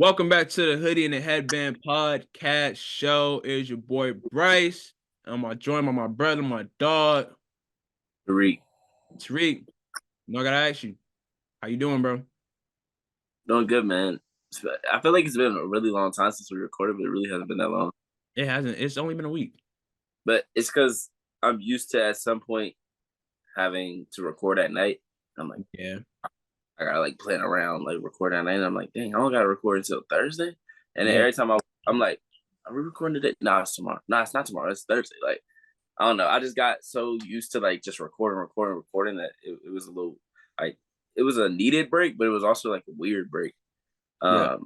Welcome back to the Hoodie and the Headband podcast show. It's your boy Bryce. I'm joined by my brother, my dog, Tariq. Tariq. I gotta ask you, how you doing, bro? Doing good, man. I feel like it's been a really long time since we recorded, but it really hasn't been that long. It hasn't. It's only been a week. But it's because I'm used to at some point having to record at night. I'm like, Yeah. I gotta like plan around, like record at night. And I'm like, dang, I don't gotta record until Thursday. And then Yeah. every time I'm like, are we recording today? Nah, it's tomorrow. Nah, it's not tomorrow. It's Thursday. Like, I don't know. I just got so used to like just recording that it was a little like it was a needed break, but it was also like a weird break. Yeah.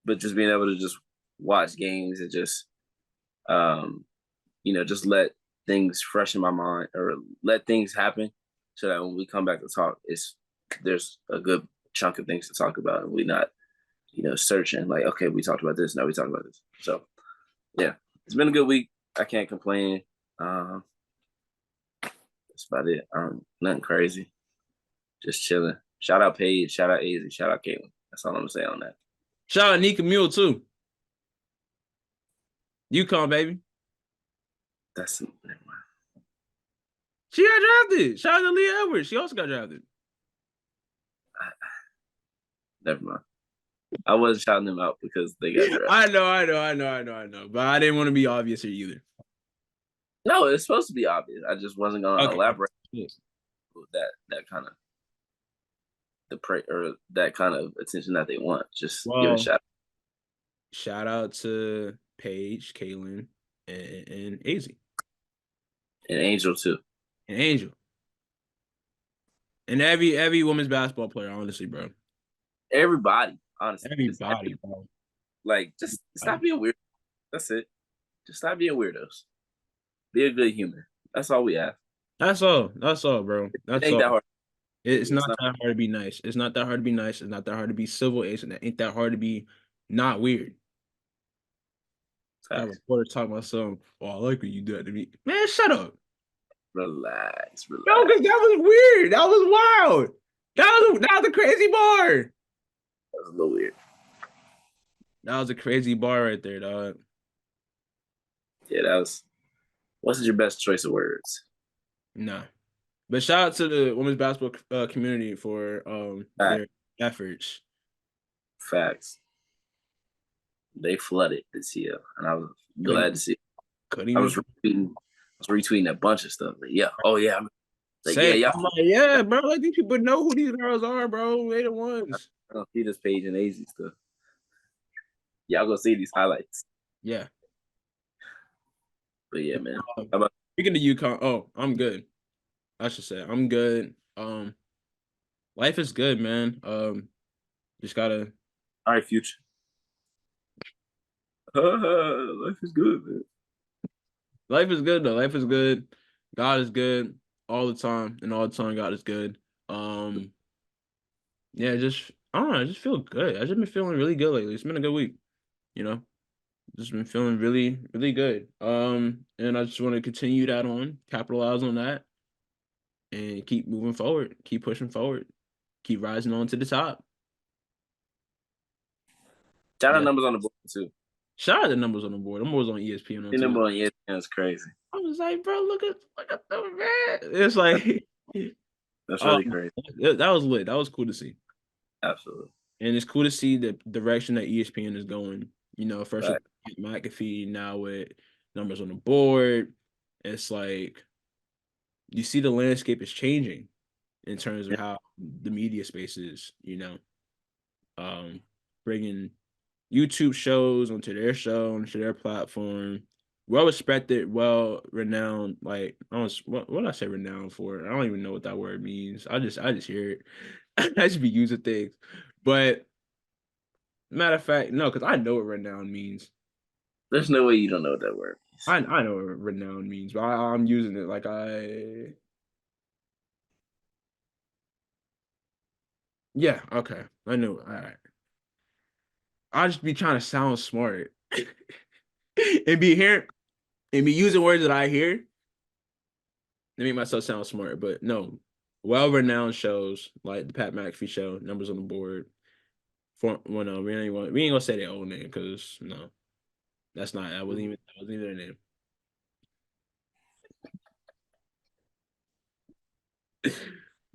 But just being able to just watch games and just just let things fresh in my mind or let things happen so that when we come back to talk, there's a good chunk of things to talk about and we not, searching like, okay, we talked about this, now we talked about this. So yeah, it's been a good week. I can't complain. That's about it. Nothing crazy. Just chilling. Shout out Paige, shout out AZ, shout out Caitlin. That's all I'm gonna say on that. Shout out Nika Mule too. UConn, baby. That's never mind. She got drafted. Shout out to Leah Edwards. She also got drafted. Never mind. I wasn't shouting them out because they got drafted. I know. But I didn't want to be obvious here either. No, it's supposed to be obvious. I just wasn't gonna elaborate with that kind of that kind of attention that they want. Just give a shout out. Shout out to Paige, Kaylin, and AZ. And Angel too. And Angel. And every women's basketball player, honestly, bro. Everybody, honestly. Everybody, bro. Like, just stop being weird. That's it. Just stop being weirdos. Be a good human. That's all we have. That's all, bro. That's all. That hard. It's not that hard to be nice. It's not that hard to be nice. It's not that hard to be civil. It ain't that hard to be not weird. Got a reporter talking about something. Oh, I like when you do that to me. Man, shut up. Relax. No, because that was weird. That was wild. That was a crazy bar. That was a little weird. That was a crazy bar right there, dog. Yeah, that was. Wasn't your best choice of words? Nah. But shout out to the women's basketball community for their efforts. Facts. They flooded this year, and I was glad to see it. I was retweeting a bunch of stuff. Like, yeah, oh yeah, like, yeah, bro. Like these people know who these girls are, bro. They the ones. I don't see this Page and AZ stuff. Y'all go see these highlights. Yeah. But yeah, man. Speaking of UConn, oh, I'm good. I should say I'm good. Life is good, man. Just gotta. All right, future. Life is good, man. Life is good though. Life is good. God is good all the time, and all the time God is good. Yeah, just I don't know. I just feel good. I just been feeling really good lately. It's been a good week, you know. Just been feeling really, really good. And I just want to continue that capitalize on that, and keep moving forward, keep pushing forward, keep rising on to the top. Shout out numbers on the board too. Shout out the numbers on the board. The numbers on ESPN. The number on ESPN is crazy. I was like, bro, look at them, man. It's like that's really crazy. That was lit. That was cool to see. Absolutely. And it's cool to see the direction that ESPN is going. You know, first with McAfee, now with numbers on the board. It's like you see the landscape is changing in terms of how the media space is, you know. Bringing YouTube shows onto their show, onto their platform. Well respected, well renowned. Like what I say renowned for? I don't even know what that word means. I just hear it. I just be using things. But matter of fact, no, because I know what renowned means. There's no way you don't know what that word means. I know what renowned means, but I'm using it like yeah, okay. I know. All right. I just be trying to sound smart and be using words that I hear to make myself sound smart. But no, well-renowned shows like the Pat McAfee show, numbers on the board, Well, no, we ain't gonna say their old name because no, that wasn't even their name.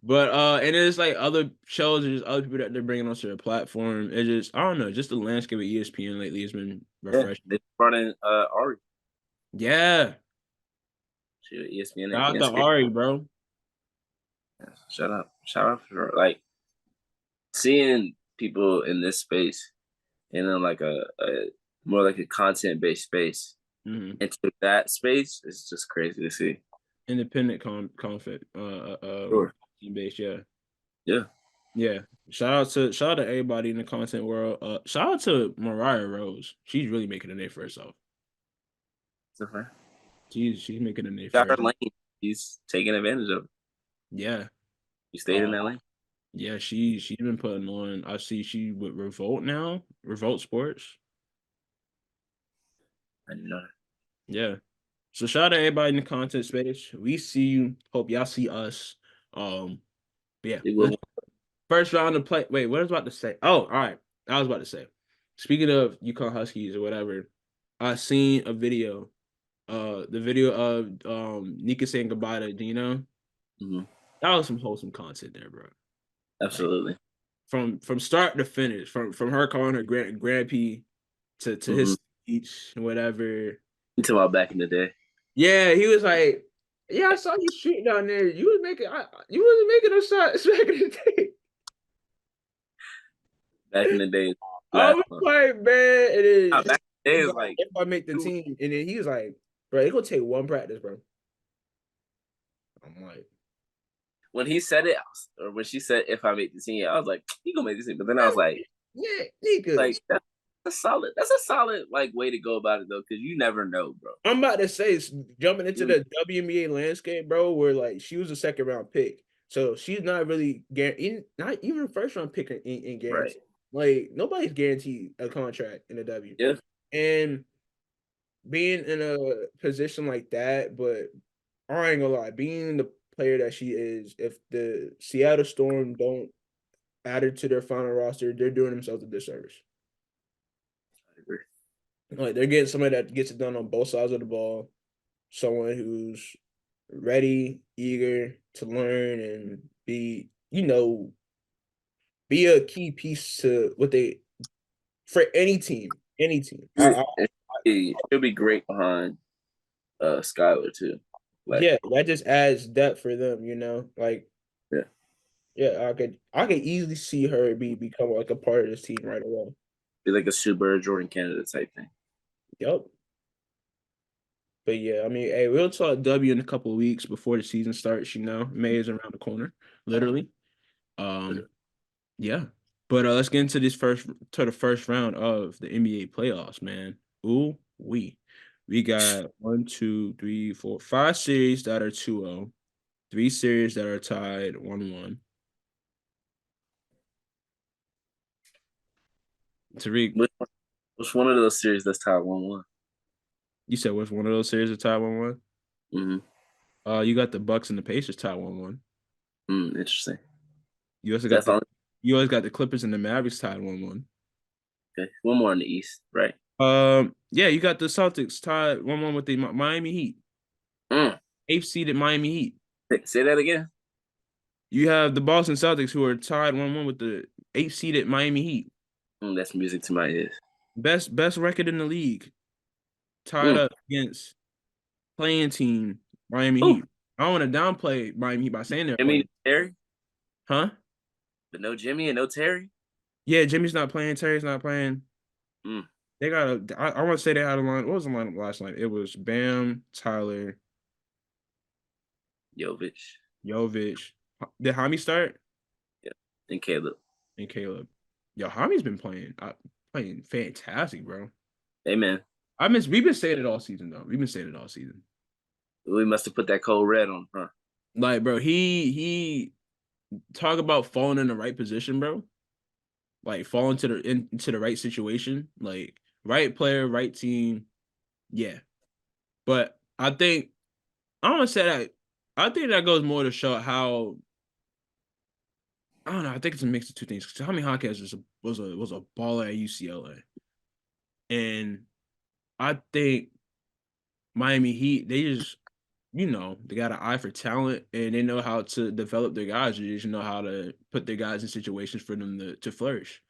But and it's like other shows and just other people that they're bringing onto their platform. It just I don't know, just the landscape of ESPN lately has been Yeah, refreshing. they brought in Ari Yeah, to ESPN shout out to landscape. Ari, bro. Shout out for like seeing people in this space and then like a more like a content based space Mm-hmm. into that space is just crazy to see. Independent conflict, Sure. team base, yeah, Yeah. yeah. Shout out to everybody in the content world. Shout out to Mariah Rose. She's really making a name for herself. So far. She's making a name for Got her herself. lane. He's taking advantage of it. Yeah. He stayed in Uh, that lane. yeah, she's been putting on. I see she with Revolt now, Revolt Sports. I didn't know that. Yeah. So shout out to everybody in the content space. We see you. Hope y'all see us. But yeah, He will. first round of play. Wait, what was I about to say? Oh, all right. I was about to say. Speaking of Yukon Huskies or whatever, I seen a video. The video of Nika saying goodbye to Dino. Mm-hmm. That was some wholesome content there, bro. Like Absolutely. from start to finish, from her calling her grand P to Mm-hmm. his speech and whatever. You talking about back in the day. Yeah, he was like, "Yeah, I saw you shooting down there. You wasn't making those shots back in the day." Back in the day, I last was month. like, man, it is. Back in the day is like If I make the team, and then he was like, "Bro, it gonna take one practice, bro." I'm like, when he said it, or when she said, "If I make the team," I was like, "He gonna make the team." But then I was yeah, nigga. like, that's solid. That's a solid like way to go about it though, because you never know, bro. I'm about to say, jumping into the WNBA landscape, bro, where like she was a second round pick, so she's not really guaranteed, not even a first round pick in Right. guarantee. Like nobody's guaranteed a contract in the W. Yeah. And being in a position like that, but I ain't gonna lie, being the player that she is, if the Seattle Storm don't add her to their final roster, they're doing themselves a disservice. I agree. Like they're getting somebody that gets it done on both sides of the ball, someone who's ready, eager to learn and be a key piece to what they for any team, any team. She'll be great behind Skylar too. Like, Yeah, that just adds depth for them, like yeah, yeah, I could easily see her become like a part of this team right away. be like a super Jordan candidate type thing. Yep. But yeah, I mean, hey, we'll talk W in a couple of weeks before the season starts. May is around the corner, literally. Um, yeah. But let's get into the first round of the NBA playoffs, man. Ooh, we got 5 series that are 2-0, 3 series that are tied 1-1. Tariq, Which one of those series that's tied 1-1? you said which one of those series are tied 1-1? Mm-hmm. You got the Bucks and the Pacers tied 1-1. Interesting. You also got That's the all. you always got the Clippers and the Mavericks tied 1-1. Okay. One more in the East, right? Yeah, you got the Celtics tied 1-1 with the Miami Heat. Mm. 8th seeded Miami Heat. Say that again. You have the Boston Celtics who are tied 1-1 with the 8th seeded Miami Heat. That's music to my ears. Best record in the league. Tied Mm. up against playing team Miami Ooh. Heat. I don't want to downplay Miami Heat by saying they're Jimmy playing. and Terry, Huh? but no Jimmy and no Terry. Yeah, Jimmy's not playing. Terry's not playing. Mm. They got a. I want to say they had a line. What was the lineup last night? It was Bam, Tyler, Jovic. Jovic. Did Hami start? Yeah. And Caleb. And Caleb. Yo, Hami's been playing fantastic, bro. Amen. We've been saying it all season though. We've been saying it all season. We must have put that cold red on, huh? Like, bro, he talk about falling in the right position, bro. Like falling into the right situation. Like right player, right team. Yeah. But I don't want to say that. I think that goes more to show how I don't know. I think it's a mix of two things. Tommy Hawkins was a baller at UCLA, and I think Miami Heat, they just, they got an eye for talent and they know how to develop their guys. They just know how to put their guys in situations for them to flourish.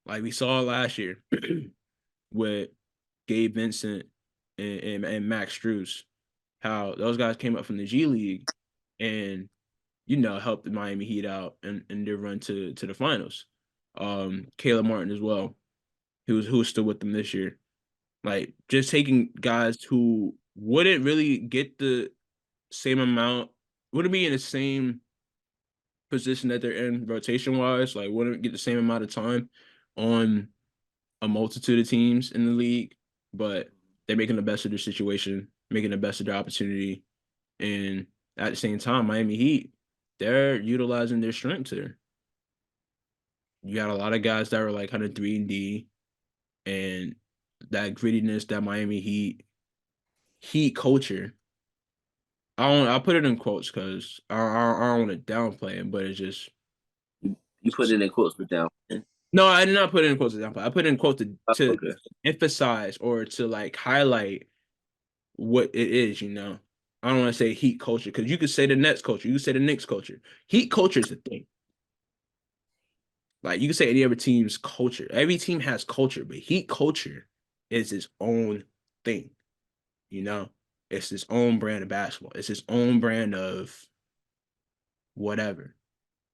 Like we saw last year with Gabe Vincent and Max Strus, how those guys came up from the G League and, helped the Miami Heat out and their run to the finals. Caleb Martin as well, who was still with them this year. Like just taking guys who wouldn't really get the same amount, wouldn't be in the same position that they're in rotation wise, like wouldn't get the same amount of time on a multitude of teams in the league, but they're making the best of their situation, making the best of their opportunity. And at the same time, Miami Heat, they're utilizing their strengths here. You got a lot of guys that were like 103 and D, and that grittiness, that Miami Heat culture. I'll put it in quotes because I don't want to downplay it, but it's just You put it in quotes for down. no, I did not put it in quotes to downplay. I put it in quotes to Okay. emphasize or to like highlight what it is. I don't want to say Heat culture because you could say the Nets culture, you could say the Knicks culture. Heat culture is a thing. Like you could say any other team's culture. Every team has culture, but Heat culture is its own thing. It's its own brand of basketball. It's its own brand of whatever.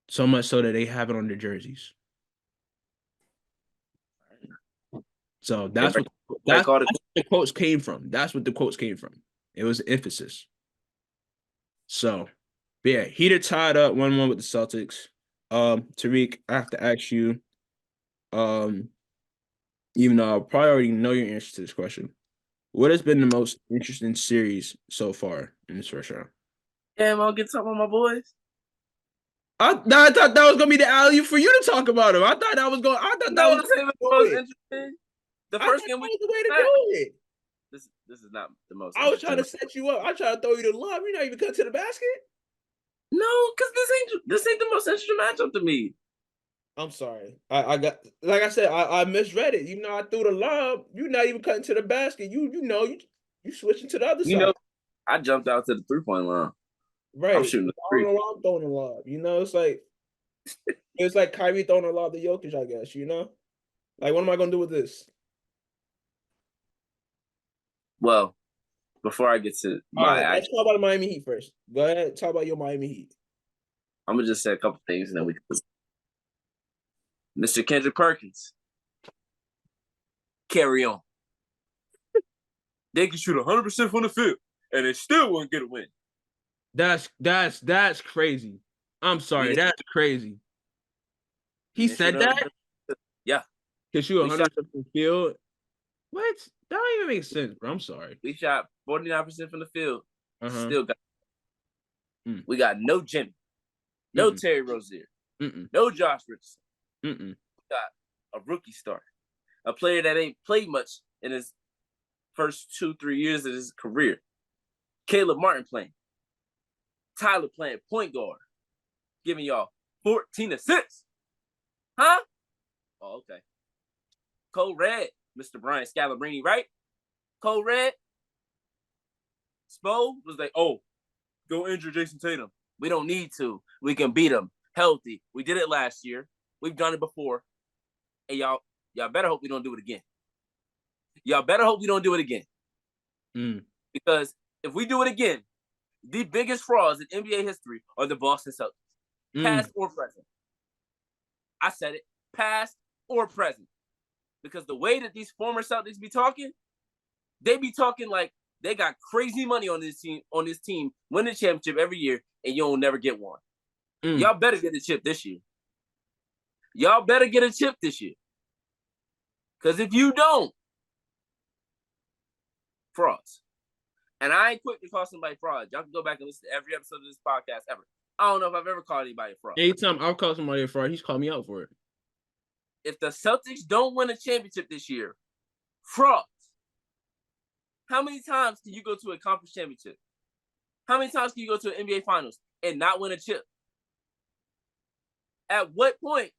So much so that they have it on their jerseys. So that's what the quotes came from. That's what the quotes came from. It was emphasis. So, yeah, Heater tied up 1-1 with the Celtics. Tariq, I have to ask you, even though I probably already know your answer to this question, what has been the most interesting series so far in this first round? Damn, I'll get something on my boys. I thought that was gonna be the alley for you to talk about him. I thought that was going. I thought that was the most interesting. The first game was the way to do it. This is not the most. I was trying to set you up. I tried to throw you the lob. You're not even cut to the basket. No, because this ain't the most interesting matchup to me. I'm sorry. I got, like I said, I misread it. I threw the lob. You're not even cutting to the basket. You switching to the other side. I jumped out to the 3-point line. Right. I'm shooting the three. I don't know why I'm throwing the lob. It's like Kyrie throwing the lob to Jokic, I guess. Like what am I gonna do with this? Well, before I get to let's talk about the Miami Heat first. Go ahead, talk about your Miami Heat. I'm gonna just say a couple things and then we can. Mr. Kendrick Perkins, carry on. They can shoot 100% from the field, and they still won't get a win. That's crazy. I'm sorry, that's crazy. He said that? Yeah. Can shoot 100% from the field. What? That don't even make sense, bro. I'm sorry. We shot 49% from the field. Still got. We got no Jimmy, no Terry Rozier, no Josh Richardson. We got a rookie star, a player that ain't played much in his first 2-3 years of his career. Caleb Martin playing, Tyler playing point guard, giving y'all 14 assists. Huh? Oh, okay. Cole Red, Mr. Brian Scalabrine, right? Cole Red. Spo was like, oh, go injure Jason Tatum. We don't need to. We can beat him healthy. We did it last year. We've done it before. And y'all better hope we don't do it again. Y'all better hope we don't do it again. Because if we do it again, the biggest frauds in NBA history are the Boston Celtics. Past or present. I said it. Past or present. Because the way that these former Celtics be talking, they be talking like they got crazy money on this team, win the championship every year, and you'll never get one. Y'all better get a chip this year. Y'all better get a chip this year. Because if you don't, frauds. And I ain't quick to call somebody fraud. Y'all can go back and listen to every episode of this podcast ever. I don't know if I've ever called anybody a fraud. Anytime I've called somebody a fraud, he's called me out for it. If the Celtics don't win a championship this year, frauds. How many times can you go to a conference championship? How many times can you go to an NBA Finals and not win a chip? At what point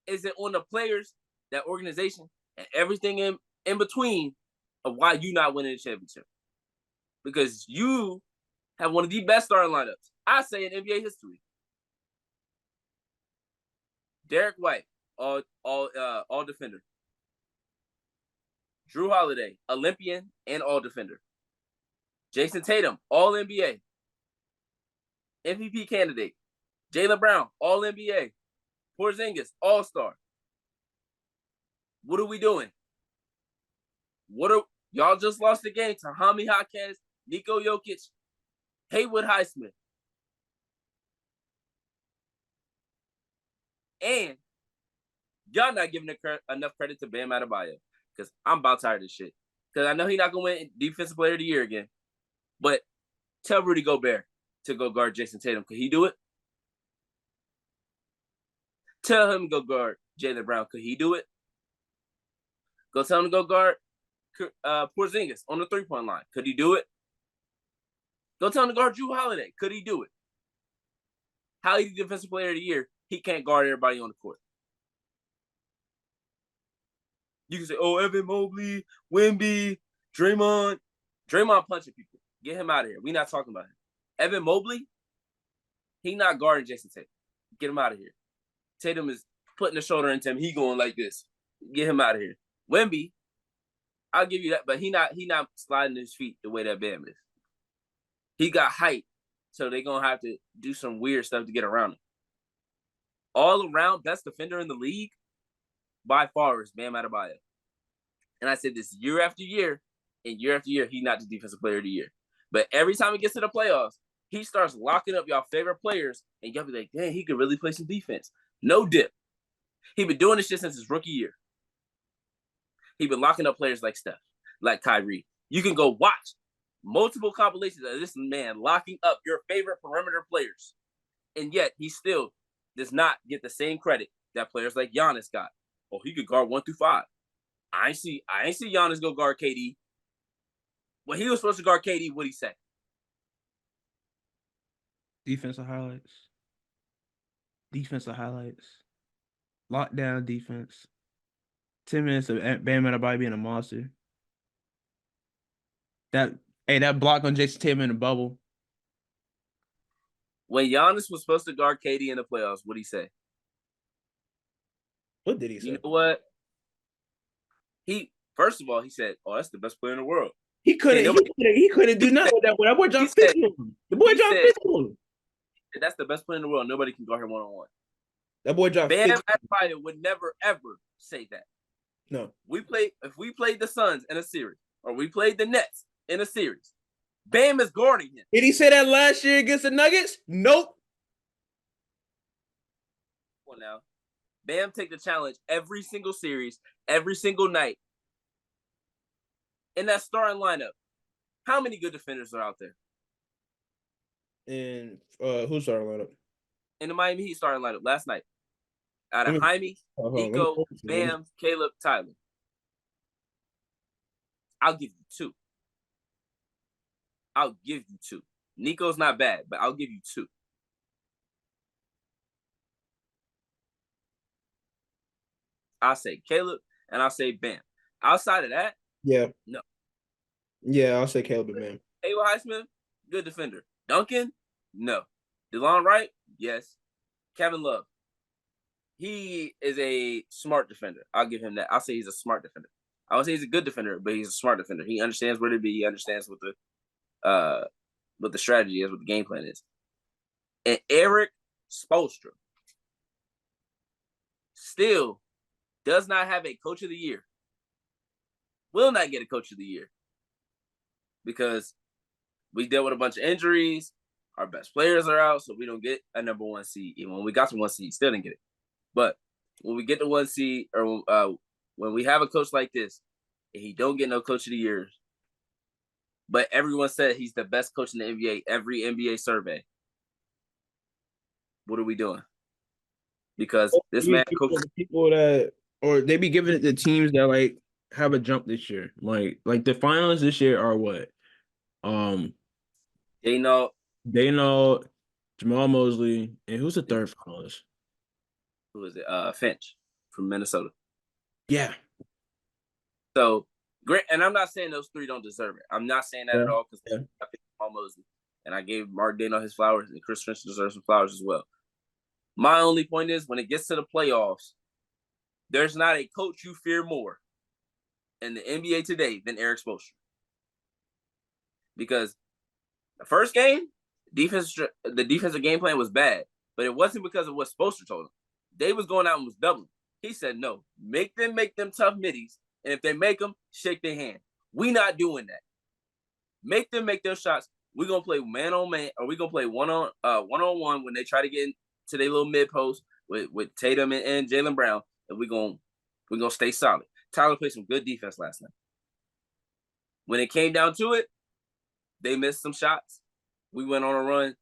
is it on the players, that organization, and everything in between of why you not winning the championship? Because you have one of the best starting lineups, I say, in NBA history. Derek White, all defender. Drew Holiday, Olympian and all defender. Jason Tatum, all NBA. MVP candidate. Jaylen Brown, all NBA. Porzingis, all star. What are we doing? Y'all just lost the game to Jaime Jaquez, Nico Jokic, Haywood Highsmith. And y'all not giving enough credit to Bam Adebayo, because I'm about tired of this shit. Because I know he's not going to win Defensive Player of the Year again. But tell Rudy Gobert to go guard Jason Tatum. Could he do it? Tell him to go guard Jaylen Brown. Could he do it? Go tell him to go guard Porzingis on the three-point line. Could he do it? Go tell him to guard Drew Holiday. Could he do it? How he's the Defensive Player of the Year, he can't guard everybody on the court. You can say, oh, Evan Mobley, Wemby, Draymond. Draymond punching people. Get him out of here. We're not talking about him. Evan Mobley, he not guarding Jason Tatum. Get him out of here. Tatum is putting the shoulder into him. He going like this. Get him out of here. Wemby, I'll give you that, but he not sliding his feet the way that Bam is. He got height, so they're going to have to do some weird stuff to get around him. All around, best defender in the league, by far, is Bam Adebayo. And I said this year after year, and year after year, he's not the Defensive Player of the Year. But every time he gets to the playoffs, he starts locking up y'all favorite players, and y'all be like, dang, he could really play some defense. No dip. He been doing this shit since his rookie year. He been locking up players like Steph, like Kyrie. You can go watch multiple compilations of this man locking up your favorite perimeter players. And yet, he still does not get the same credit that players like Giannis got. Oh, he could guard 1 through 5. I ain't see Giannis go guard KD. When he was supposed to guard KD, what'd he say? Defensive highlights. Lockdown defense. 10 minutes of Bam Adebayo being a monster. That block on Jason Tatum in the bubble. When Giannis was supposed to guard KD in the playoffs, what'd he say? What did he say? You know what? First of all, he said, "Oh, that's the best player in the world." He couldn't do nothing with that boy. That boy dropped 50 on him. The boy dropped 50 on him. That's the best player in the world. Nobody can guard him one-on-one. That boy dropped 50. Bam Adebayo would never, ever say that. No. If we played the Suns in a series, or we played the Nets in a series, Bam is guarding him. Did he say that last year against the Nuggets? Nope. Well, now, Bam take the challenge every single series, every single night. In that starting lineup, how many good defenders are out there? And who's starting lineup? In the Miami Heat starting lineup last night. Out of Jaime, Nico, Bam, Caleb, Tyler. I'll give you 2. Nico's not bad, but I'll give you 2. I'll say Caleb and I'll say Bam. Outside of that, yeah. No. Yeah, I'll say Caleb and Bam. Haywood Highsmith, good defender. Duncan, no. DeLon Wright, yes. Kevin Love, he is a smart defender. I'll give him that. I'll say he's a smart defender. I would say he's a good defender, but he's a smart defender. He understands where to be. He understands what the strategy is, what the game plan is. And Eric Spoelstra still does not have a Coach of the Year. Will not get a Coach of the Year because we dealt with a bunch of injuries. Our best players are out, so we don't get a number 1 seed. Even when we got to 1 seed, still didn't get it. But when we get to 1 seed, or when we have a coach like this, and he don't get no Coach of the Year, but everyone said he's the best coach in the NBA, every NBA survey, what are we doing? Because this man coaches people that, or they be giving it to teams that like have a jump this year. Like the finals this year are what? They know Jamal Mosley, and who's the third finalist? Who is it? Finch from Minnesota. Yeah. So great, and I'm not saying those three don't deserve it. I'm not saying that Yeah. at all because Yeah. I picked Jamal Mosley, and I gave Mark Dano his flowers, and Chris Finch deserves some flowers as well. My only point is when it gets to the playoffs, there's not a coach you fear more in the NBA today than Eric Spoelstra. Because the first game, the defensive game plan was bad, but it wasn't because of what Spoelstra told them. They was going out and was doubling. He said, no, make them tough middies, and if they make them, shake their hand. We not doing that. Make them make their shots. We're gonna play man on man, or we're gonna play one on one when they try to get into their little mid post with Tatum and Jaylen Brown, and we're gonna stay solid. Tyler played some good defense last night. When it came down to it, they missed some shots. We went on a run.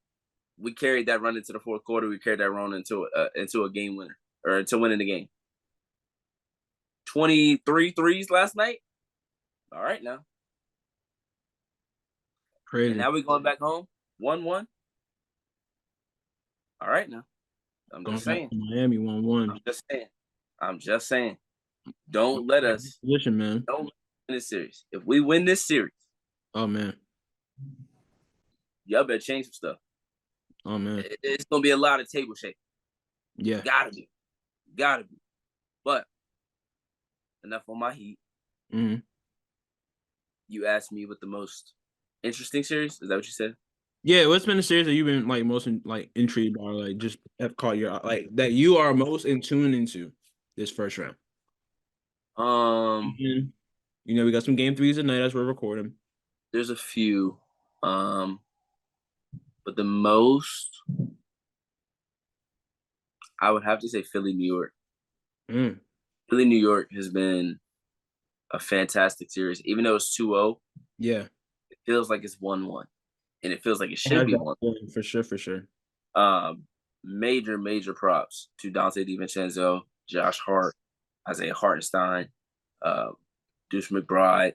We carried that run into the fourth quarter. We carried that run into a game winner or into winning the game. 23 threes last night. All right now. Crazy. And now we're going back home. 1-1. All right now. I'm Going just back saying. to Miami 1-1. I'm just saying. Don't let us position, man. Don't win this series. If we win this series, oh man, y'all better change some stuff. Oh man, it's gonna be a lot of table shaking. Yeah, gotta be. But enough on my Heat. Mm-hmm. You asked me what the most interesting series. Is that what you said? Yeah, what's been the series that you've been like most intrigued by, like just have caught your that you are most in tune into this first round? You know, we got some game threes tonight as we're recording. There's a few, but the most I would have to say Philly, New York. Philly, New York has been a fantastic series, even though it's 2-0. Yeah, it feels like it's 1-1, and it feels like it should be 1. For sure. Major props to Dante DiVincenzo, Josh Hart, Isaiah Hartenstein, Deuce McBride,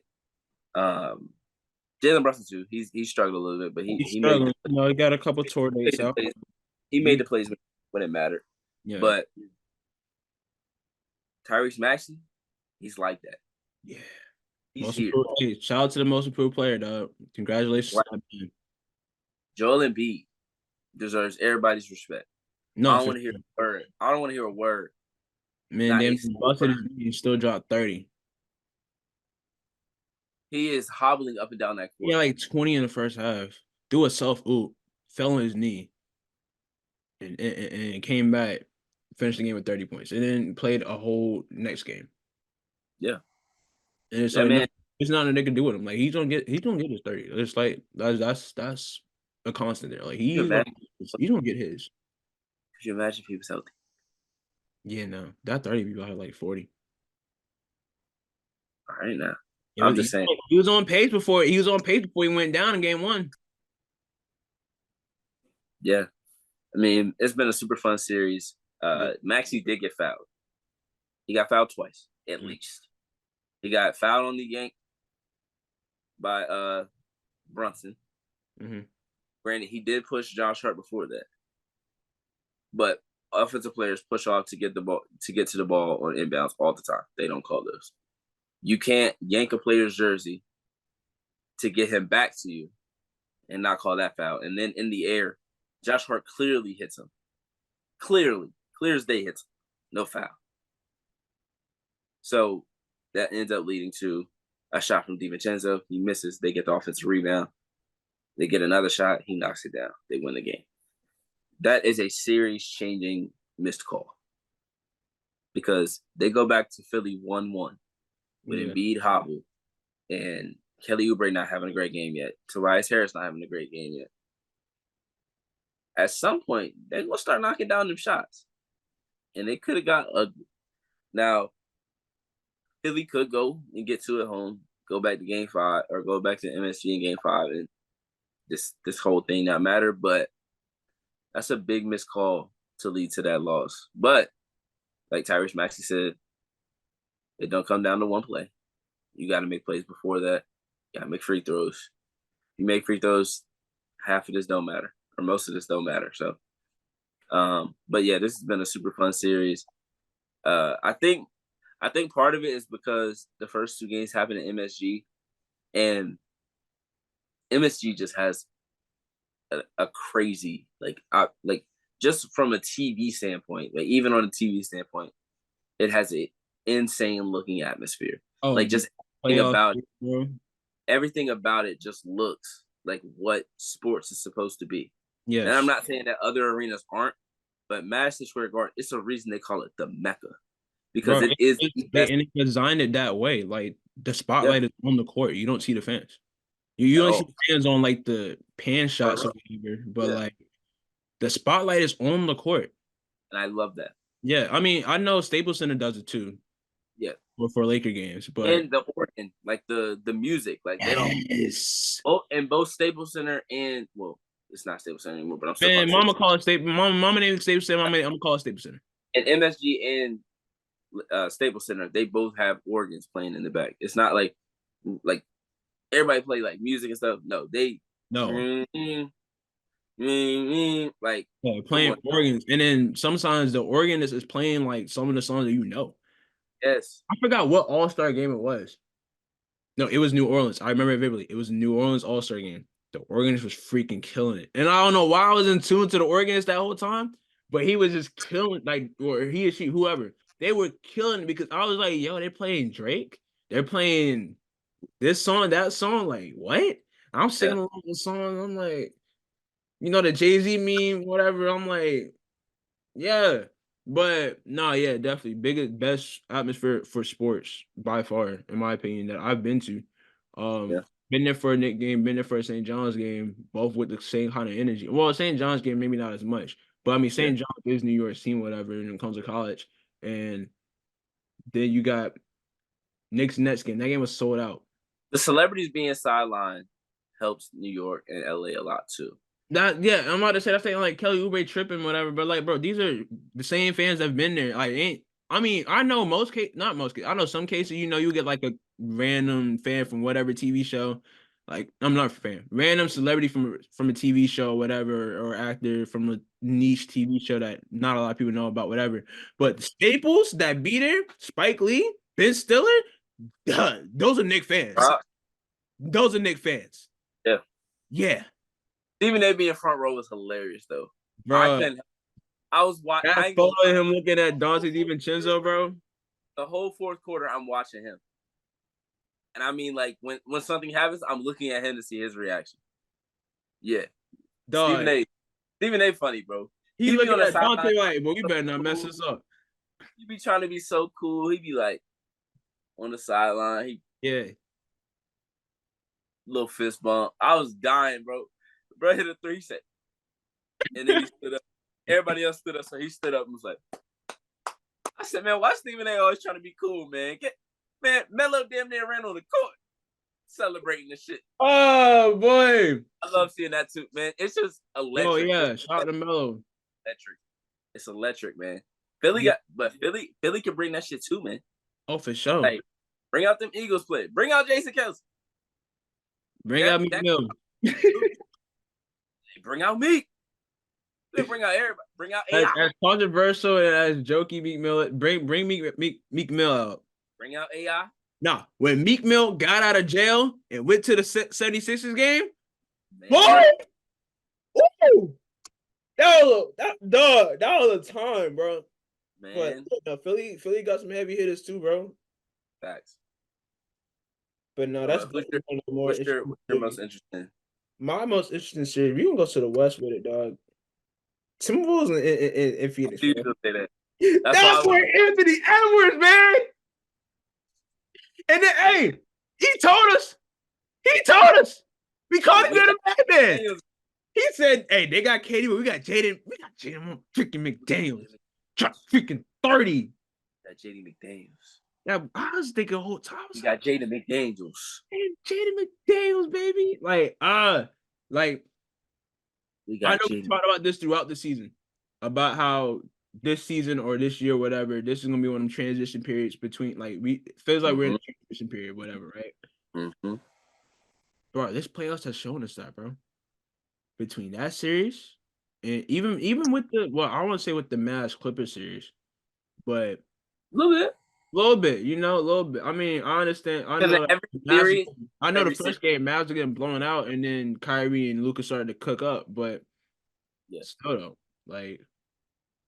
Jalen Brunson too. He struggled a little bit, but he made. He got a couple tour dates out. He made the plays when it mattered. Yeah. But Tyrese Maxey, he's like that. Yeah. Shout out to the most improved player, dog. Congratulations. Right. Joel Embiid deserves everybody's respect. No, I don't want to hear a word. I don't want to hear a word. Man, damn, busted he still dropped 30. He is hobbling up and down that court. Yeah, like 20 in the first half. Do a self-oop, fell on his knee, and came back, finished the game with 30 points, and then played a whole next game. Yeah. And it's like, it's not a nigga do with him. Like he's gonna get his 30. It's like that's a constant there. Like he's gonna get his. Could you imagine if he was healthy? Yeah, no. That 30 people had like 40. All right now. I'm just saying. He was on pace before he went down in game 1. Yeah. I mean, it's been a super fun series. Maxey did get fouled. He got fouled twice, at least. He got fouled on the yank by Brunson. Granted, he did push Josh Hart before that. But offensive players push off to get to the ball on inbounds all the time. They don't call those. You can't yank a player's jersey to get him back to you and not call that foul. And then in the air, Josh Hart clearly hits him. Clear as day hits him. No foul. So that ends up leading to a shot from DiVincenzo. He misses. They get the offensive rebound. They get another shot. He knocks it down. They win the game. That is a series-changing missed call because they go back to Philly 1-1 with Embiid hobble and Kelly Oubre not having a great game yet. Tobias Harris not having a great game yet. At some point, they're going to start knocking down them shots. And they could have got ugly. Now, Philly could go and get to it home, go back to game 5 or go back to MSG in game 5 and this whole thing not matter. But that's a big missed call to lead to that loss. But like Tyrese Maxey said, it don't come down to one play. You got to make plays before that. You got to make free throws. You make free throws, half of this don't matter. or most of this don't matter. So, but yeah, this has been a super fun series. I think part of it is because the first 2 games happened at MSG, and MSG just has a crazy like just from a TV standpoint, like even on a TV standpoint, it has an insane looking atmosphere. Oh, Like the just playoff, bro. everything about it just looks like what sports is supposed to be. And I'm Yes, not saying that other arenas aren't, but Madison Square Garden, it's a reason they call it the Mecca because bro. it is the best. They designed it that way. Like the Yep, spotlight is on the court. You don't see the fans. You at only see all. the fans on like the pan Front shots row. or whatever. But Yeah, like the spotlight is on the court. and I love that. Yeah, I mean, I know Staples Center does it too Yeah, for Laker games, but and the organ, like the music, like they don't yes, both in both Staples Center and well, it's not Staples Center anymore, but I'm still calling man, it Mama Staples call it Staples. Mama name is Staples Center. I'm gonna call it Staples Center. Center. And MSG and Staples Center, they both have organs playing in the back. It's not like everybody play like music and stuff. No, they No, like yeah, come playing on. organs, and then sometimes the organist is playing like some of the songs that you know. Yes. I forgot what All Star game it was. No, it was New Orleans. I remember it vividly. It was New Orleans All Star game. The organist was freaking killing it, and I don't know why I was in tune to the organist that whole time, but he was just killing, like, or he or she, whoever, they were killing it because I was like, yo, they're playing Drake, they're playing this song, that song, like what? I'm Yeah. singing along with the song. I'm like, the Jay-Z meme, whatever. I'm like, yeah, but no, yeah, definitely biggest best atmosphere for sports by far, in my opinion, that I've been to. Yeah. Been there for a Nick game, been there for a St. John's game, both with the same kind of energy. Well, St. John's game maybe not as much, but I mean Yeah. St. John's is New York scene, whatever, and it comes to college, and then you got Knicks Nets game. That game was sold out. The celebrities being sidelined helps New York and LA a lot too. That yeah, I'm about to say that thing like Kelly Oubre tripping, whatever. But like, bro, these are the same fans that've been there. Like, ain't I mean, I know most case, not most case. I know some cases, you get like a random fan from whatever TV show. Like, I'm not a fan. Random celebrity from a TV show, whatever, or actor from a niche TV show that not a lot of people know about, whatever. But the staples that be there, Spike Lee, Ben Stiller, those are Nick fans. Those are Nick fans. Yeah. Yeah, Stephen A being front row was hilarious though. I bro. couldn't. I was watching. That photo of him looking at Dante DiVincenzo, bro. The whole fourth quarter. I'm watching him, and I mean, like when something happens, I'm looking at him to see his reaction. Yeah, Dog. Stephen A. funny, bro. He He be on looking the at Dante sideline. like, but we better not mess this up. He be trying to be so cool. He be like on the sideline. He Yeah. little fist bump. I was dying, bro. Bro hit a 3 set, and then he stood up. Everybody else stood up, so he stood up and was like, I said, man, why Stephen A. always trying to be cool, man? Man, Melo damn near ran on the court celebrating the shit. Oh boy. I love seeing that too, man. It's just electric. Oh yeah, shout out to Melo. Electric. It's electric, man. Philly can bring that shit too, man. Oh, for sure. Like, bring out them Eagles play. Bring out Jason Kelsey. Bring out Meek Mill. Bring out Meek. Bring out everybody. Bring out AI. As controversial and as jokey Meek Mill, bring Meek Mill out. Bring out AI. Nah, when Meek Mill got out of jail and went to the 76ers game, Man. boy, ooh, that was a time, bro. Man. But Philly got some heavy hitters too, bro. Facts. But no, that's what's your most interesting? My most interesting series. We can go to the West with it, dog. Timberwolves in Phoenix. Say that. That's where Anthony Edwards, man. And then, hey, he told us. We called him the madman. He said, hey, they got Katie, but we got Jaden freaking McDaniels. Drop freaking 30. That Jaden McDaniels. Yeah, I was thinking the whole time. We got Jaden McDaniels. And Jaden McDaniels, baby. Like, we got I know we talked about this throughout the season, about how this season or this year, whatever, this is gonna be one of them transition periods between it feels like we're in a transition period, whatever, right? Mm-hmm. Bro, this playoffs has shown us that, bro. between that series and even with the I want to say with the Mavs Clippers series, but A little bit. a little bit, a little bit. I mean, I understand. Because every series, I know the every series, first game Mavs are getting blown out, and then Kyrie and Luka started to cook up, but yeah, still though, like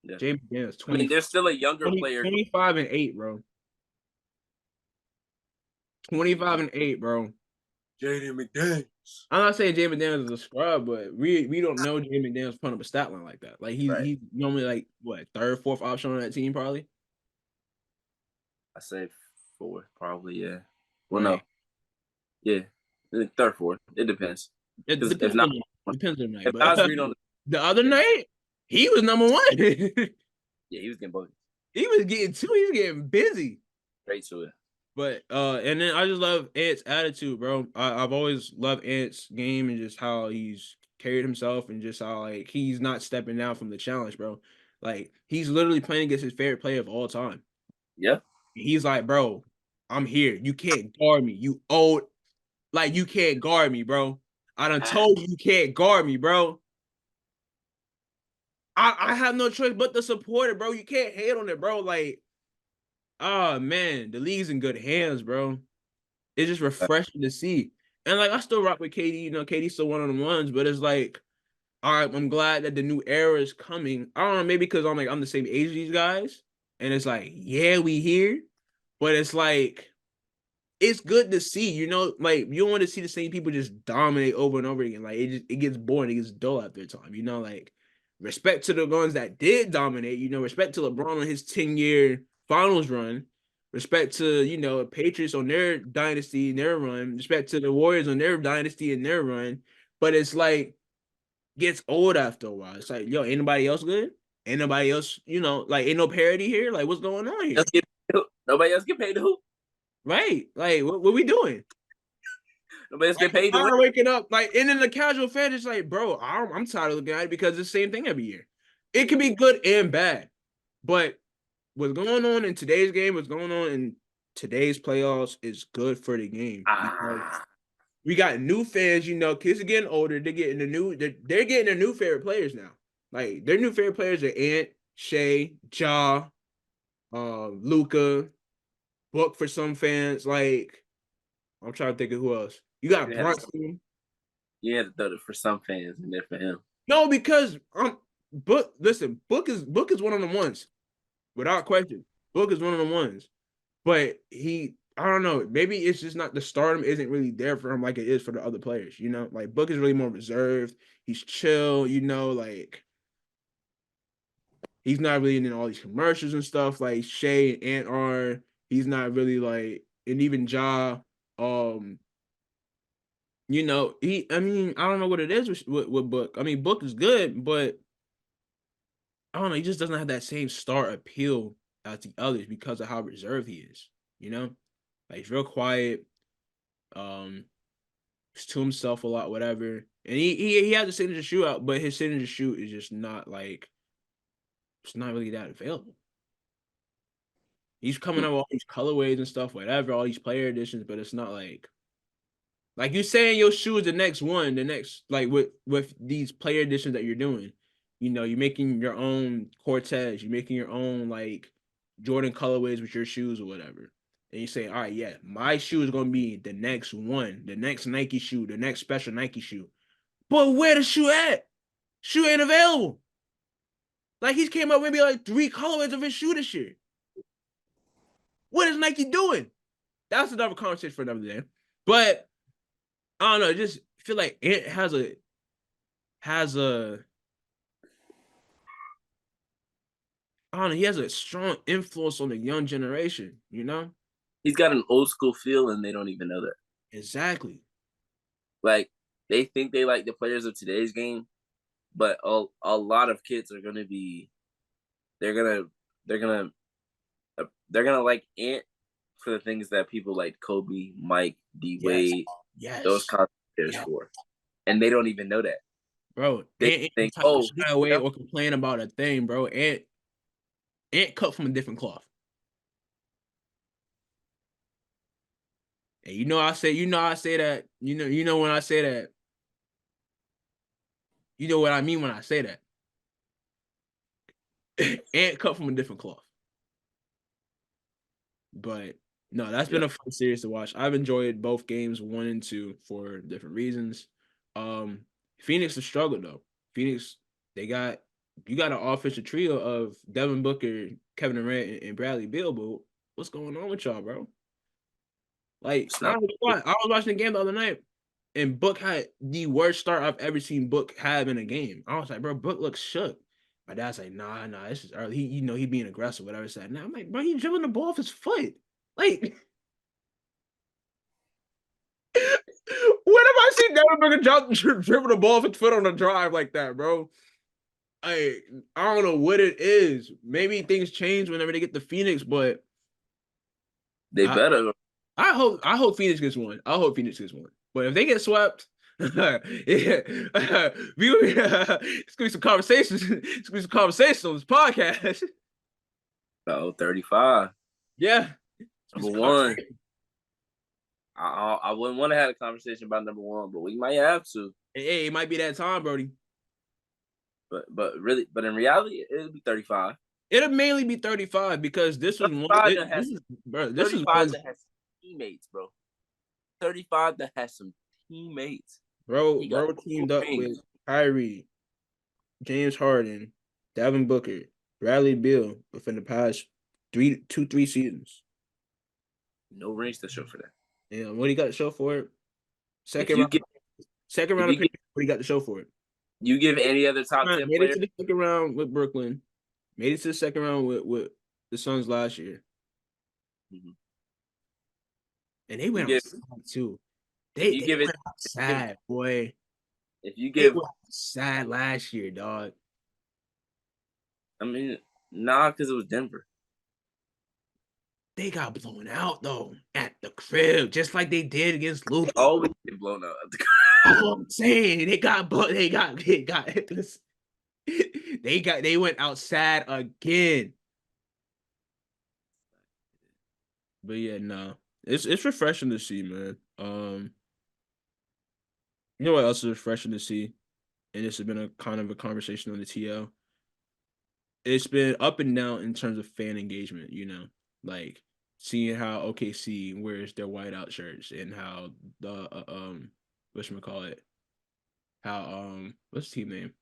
yeah. James Daniels I mean, there's still a younger player. 25 and 8, bro. 25 and 8, bro. Jaden McDaniels. I'm not saying James Daniels is a scrub, but we don't know James Daniels putting up a stat line like that. Like Right. he's normally like what, third, fourth option on that team, probably. I say 4, probably. Yeah. Well, Right. no. Yeah. Third, fourth. It depends. It Because depends on the night, if but Nas Reed on the other night he was number one. yeah, he was getting bugged. He was getting he was getting busy. Straight to it. But and then I just love Ant's attitude, bro. I've always loved Ant's game and just how he's carried himself and just how like he's not stepping down from the challenge, bro. Like he's literally playing against his favorite player of all time. Yeah. He's like, bro, I'm here. You can't guard me. You old, like you can't guard me, bro. I done told you can't guard me, bro. I have no choice but to support it, bro. You can't hate on it, bro. Like, oh man, the league's in good hands, bro. It's just refreshing to see. And like I still rock with KD, KD's still one of the ones, but it's like, all right, I'm glad that the new era is coming. I don't know, maybe because I'm the same age as these guys. And it's like, yeah, we here. But it's like, it's good to see, like you don't want to see the same people just dominate over and over again. Like it gets boring, it gets dull after a time, like respect to the ones that did dominate, respect to LeBron on his 10-year finals run, respect to, Patriots on their dynasty and their run, respect to the Warriors on their dynasty and their run. But it's like gets old after a while. It's like, yo, ain't nobody else good? Ain't nobody else, like ain't no parity here? Like what's going on here? Nobody else get paid to hoop. Right. Like what we doing? Nobody else get paid to win. Waking up, like, and then the casual fan is like, bro, I'm tired of looking at it because it's the same thing every year. It can be good and bad, but what's going on in today's game, what's going on in today's playoffs is good for the game. We got new fans, kids are getting older. They're getting they're getting their new favorite players now. Like their new favorite players are Ant, Shea, Ja, Luca, Book for some fans. Like I'm trying to think of who else. You got Brunson. You had to throw it for some fans and then for him. No, because Book is one of the ones. Without question. Book is one of the ones. But I don't know, maybe it's just not the stardom isn't really there for him like it is for the other players, Like Book is really more reserved. He's chill, like he's not really in all these commercials and stuff like Shea and Ant are. He's not really like, and even Ja, I mean, I don't know what it is with Book. I mean, Book is good, but I don't know. He just doesn't have that same star appeal as the others because of how reserved he is. Like he's real quiet. He's to himself a lot, whatever. And he has a signature shoot out, but his signature shoot is just not like it's not really that available. He's coming up with all these colorways and stuff, whatever, all these player editions, but it's not like you saying your shoe is the next one, the next like with these player editions that you're doing. You're making your own Cortez, you're making your own like Jordan colorways with your shoes or whatever. And you say, all right, yeah, my shoe is gonna be the next one, the next Nike shoe, the next special Nike shoe. But where the shoe at? Shoe ain't available. Like he's came up maybe like 3 colorways of his shoe this year. What is Nike doing? That's another conversation for another day. But I don't know, just feel like it has a I don't know, he has a strong influence on the young generation, He's got an old school feel and they don't even know that. Exactly. Like they think they like the players of today's game, but a lot of kids are gonna be they're gonna like Ant for the things that people like Kobe, Mike, D Wade, those kind of players for. And they don't even know that. Bro, they think, shy away or complain about a thing, bro. Ant cut from a different cloth. And I say that, when I say that You know what I mean when I say that. And cut from a different cloth. But no, that's been a fun series to watch. I've enjoyed both games 1 and 2 for different reasons. Phoenix has struggled though. Phoenix, you got an offensive trio of Devin Booker, Kevin Durant, and Bradley Beal. But what's going on with y'all, bro? Like I was watching the game the other night, and Book had the worst start I've ever seen Book have in a game. I was like, bro, Book looks shook. My dad's like, nah, this is early. He being aggressive, whatever. Said, nah, I'm like, bro, he dribbling the ball off his foot. Like, when have I seen Devin Booker dribble the ball off his foot on a drive like that, bro? I don't know what it is. Maybe things change whenever they get to Phoenix, but they better. I hope Phoenix gets one. I hope Phoenix gets one. But if they get swept, yeah, it's gonna be some conversations. It's gonna be some conversations on this podcast. 35. Yeah. Number one. I wouldn't want to have a conversation about number one, but we might have to. Hey, it might be that time, Brody. But in reality, it'll be 35. It'll mainly be 35 because this was one. This is one that has teammates, bro. 35 that has some teammates. Bro teamed up with Kyrie, James Harden, Devin Booker, Bradley Beal within the past 3 seasons. No rings to show for that. Yeah, what he got to show for it? Second round of pick. What he got to show for it? You give any other top 10 made player? it to the second round with Brooklyn. Made it to the second round with the Suns last year. Mm-hmm. And they went outside too. They went outside, boy. If you give outside last year, dog. I mean, nah, because it was Denver. They got blown out though at the crib, just like they did against Luka. They always get blown out at the crib. I'm saying they went outside again. But yeah, no. It's refreshing to see, man. You know what else is refreshing to see? And this has been a kind of a conversation on the TL. It's been up and down in terms of fan engagement, like seeing how OKC wears their whiteout shirts and how the whatchamacallit, how what's the team name?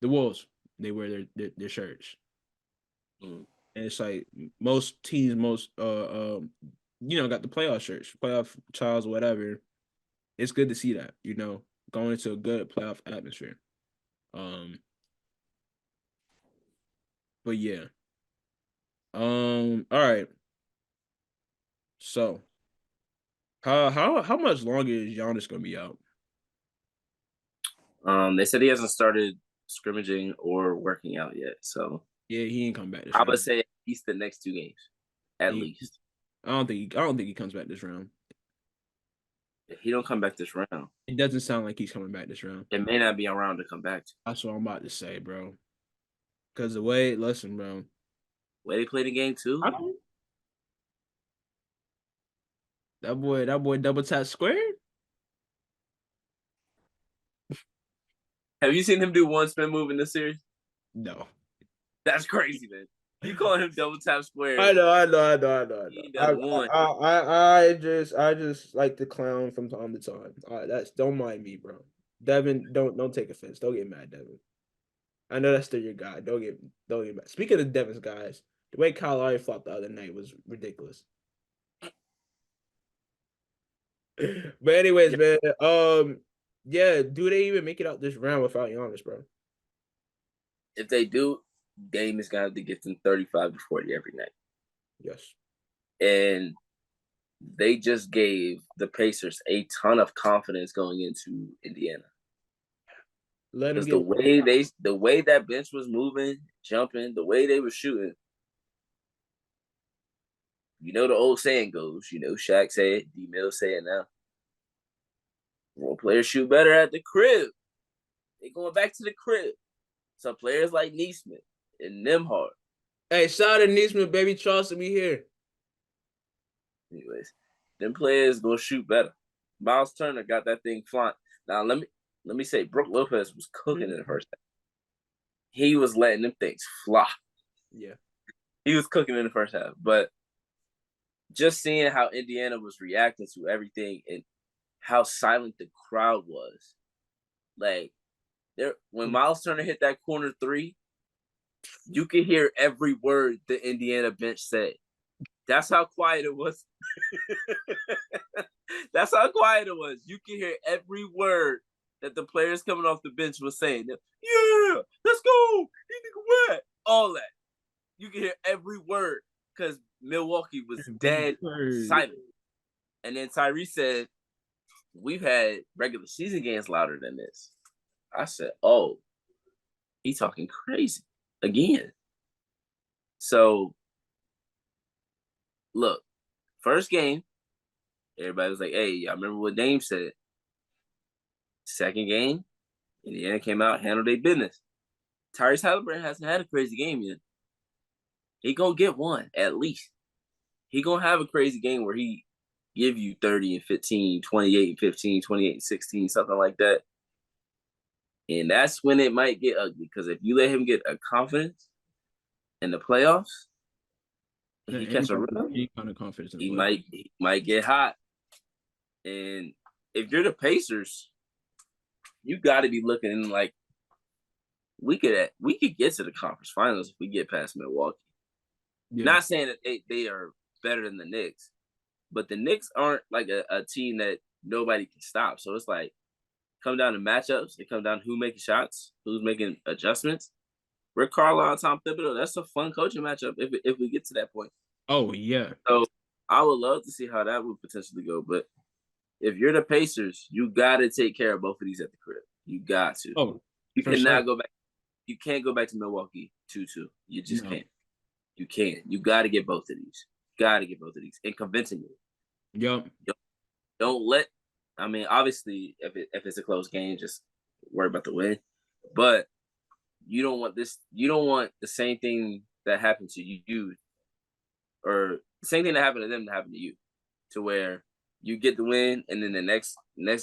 The Wolves, they wear their shirts. And it's like most teams, got the playoff shirts, playoff trials, whatever. It's good to see that, going into a good playoff atmosphere. But yeah. All right. So how much longer is Giannis gonna be out? They said he hasn't started scrimmaging or working out yet. So yeah, he ain't come back this round. I would say at least the next 2 games. At least. I don't think he comes back this round. If he don't come back this round. It doesn't sound like he's coming back this round. It may not be a round to come back to. That's what I'm about to say, bro. Because the way they play the game too. That boy double tap square. Have you seen him do one spin move in this series? No. That's crazy, man. You call him double tap square. I know. I just like to clown from time to time. Don't mind me, bro. Devin, don't take offense. Don't get mad, Devin. I know that's still your guy. Don't get mad. Speaking of Devin's guys, the way Kyle Lowry flopped the other night was ridiculous. But anyways, man, yeah, do they even make it out this round without Giannis, bro? If they do, Dame is gonna have to get them 35 to 40 every night. Yes. And they just gave the Pacers a ton of confidence going into Indiana. Because the way that bench was moving, jumping, the way they were shooting, the old saying goes, Shaq said it, D-Mill say it now. When players shoot better at the crib, they going back to the crib. Some players like Neesmith and Nembhard. Hey, shout out to Neesmith, baby. Trust me here. Anyways, them players gonna shoot better. Miles Turner got that thing flying. Now let me let me say, Brook Lopez was cooking in the first half. He was letting them things fly. Yeah. He was cooking in the first half. But just seeing how Indiana was reacting to everything and how silent the crowd was. Like, when Miles Turner hit that corner three, you could hear every word the Indiana bench said. That's how quiet it was. That's how quiet it was. You can hear every word that the players coming off the bench was saying. Yeah, let's go. All that. You can hear every word because Milwaukee was dead silent. And then Tyrese said, we've had regular season games louder than this. I said, oh, he's talking crazy again. So, look, first game, everybody was like, hey, I remember what Dame said. Second game, Indiana came out, handled their business. Tyrese Halliburton hasn't had a crazy game yet. He gonna get one, at least. He gonna have a crazy game where he give you 30 and 15, 28 and 15, 28 and 16, something like that. And that's when it might get ugly. Because if you let him get a confidence in the playoffs, and he catch a rhythm, any kind of confidence in the he might get hot. And if you're the Pacers, you got to be looking like we could get to the conference finals if we get past Milwaukee. Yeah. Not saying that they are better than the Knicks, but the Knicks aren't like a team that nobody can stop. So it's like come down to matchups. It comes down to who making shots, who's making adjustments. Rick Carlisle, Tom Thibodeau. That's a fun coaching matchup if we get to that point. Oh yeah. So I would love to see how that would potentially go. But if you're the Pacers, you got to take care of both of these at the crib. You got to. Oh, you cannot go back. You can't go back to Milwaukee 2-2. You just can't. You can't. You got to get both of these. Got to get both of these and convincingly. Yep. Don't let. I mean, obviously, if it's a close game, just worry about the win. But you don't want this. You don't want the same thing that happened to you, or the same thing that happened to them to happen to you, to where you get the win and then the next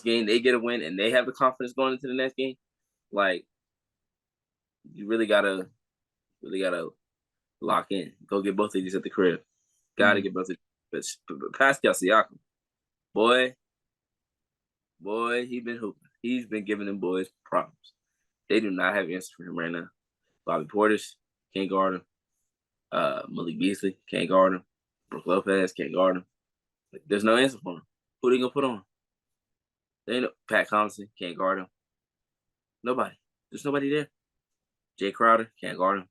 game they get a win and they have the confidence going into the next game. Like, you really gotta lock in. Go get both of these at the crib. Gotta get both of these. But Pascal Siakam, boy, he been hooping. He's been giving them boys problems. They do not have answers for him right now. Bobby Portis can't guard him. Malik Beasley can't guard him. Brook Lopez can't guard him. Like, there's no answer for him. Who are they gonna put on? Pat Connaughton can't guard him. Nobody. There's nobody there. Jay Crowder can't guard him.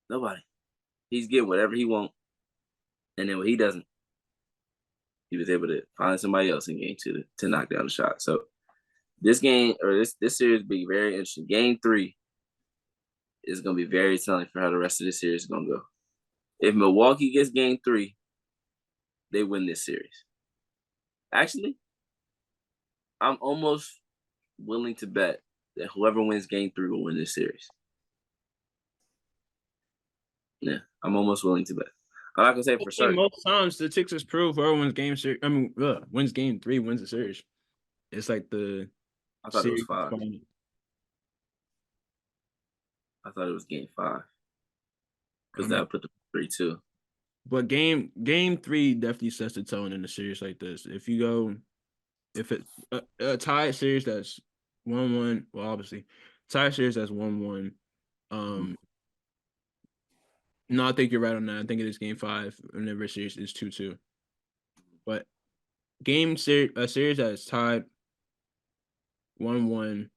Nobody. He's getting whatever he wants. And then when he doesn't, he was able to find somebody else in game two to knock down the shot. So this game, or this series, will be very interesting. Game 3 is going to be very telling for how the rest of this series is going to go. If Milwaukee gets game 3, they win this series. Actually, I'm almost willing to bet that whoever wins game 3 will win this series. Yeah, I'm almost willing to bet. I'm not gonna say for certain. Most times the Sixers prove whoever wins game series. I mean, wins game 3 wins the series. It's like the. I thought it was 5. I thought it was game 5 because that would put the 3-2. But game 3 definitely sets the tone in a series like this. If it's a tied series that's 1-1, well, obviously tied series that's 1-1. No, I think you're right on that. I think it is game 5, and the series is 2-2. But a series that is tied 1-1.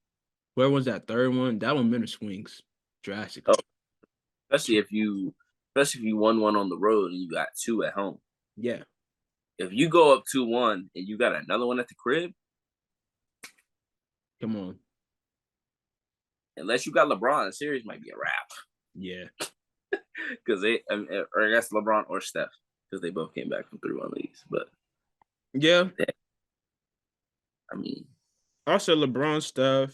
Where was that third one? That one minute swings drastically. Oh, especially if you won one on the road and you got 2 at home. Yeah. If you go up 2-1 and you got another one at the crib, come on. Unless you got LeBron, the series might be a wrap. Yeah. Because or I guess LeBron or Steph, because they both came back from 3-1 leads. But yeah, I mean, also LeBron stuff.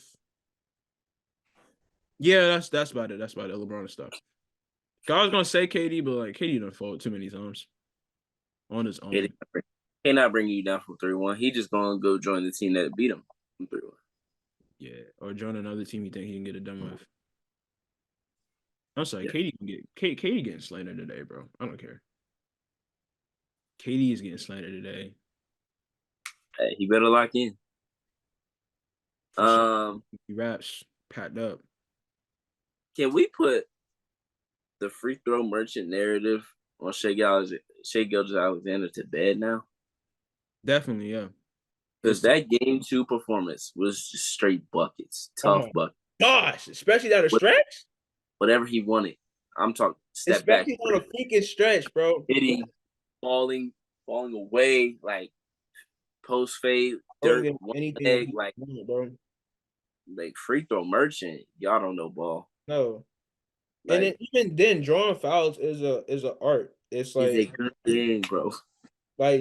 Yeah, that's about it. That's about it. LeBron stuff. I was gonna say KD, but like KD done fold too many times on his own. He not bringing you down from 3-1. He just gonna go join the team that beat him from 3-1. Yeah, or join another team you think he can get it done with. I'm sorry, Yeah. Katie getting slandered today, bro. I don't care. Katie is getting slandered today Hey, he better lock in. for sure. He raps packed up. Can we put the free throw merchant narrative on Shai Gilgeous-Alexander to bed now? Definitely, yeah. Because that game 2 performance was just straight buckets, Oh tough my buckets. gosh, especially down the stretch. Whatever he wanted. I'm talking step back, Especially on a freaking stretch, bro. hitting, falling away, like post fade, Don't dirt, get one anything that leg, he like wanted, bro. free throw merchant. Y'all don't know ball. No. And then Like, even then, drawing fouls is a art. It's is a like good thing, bro.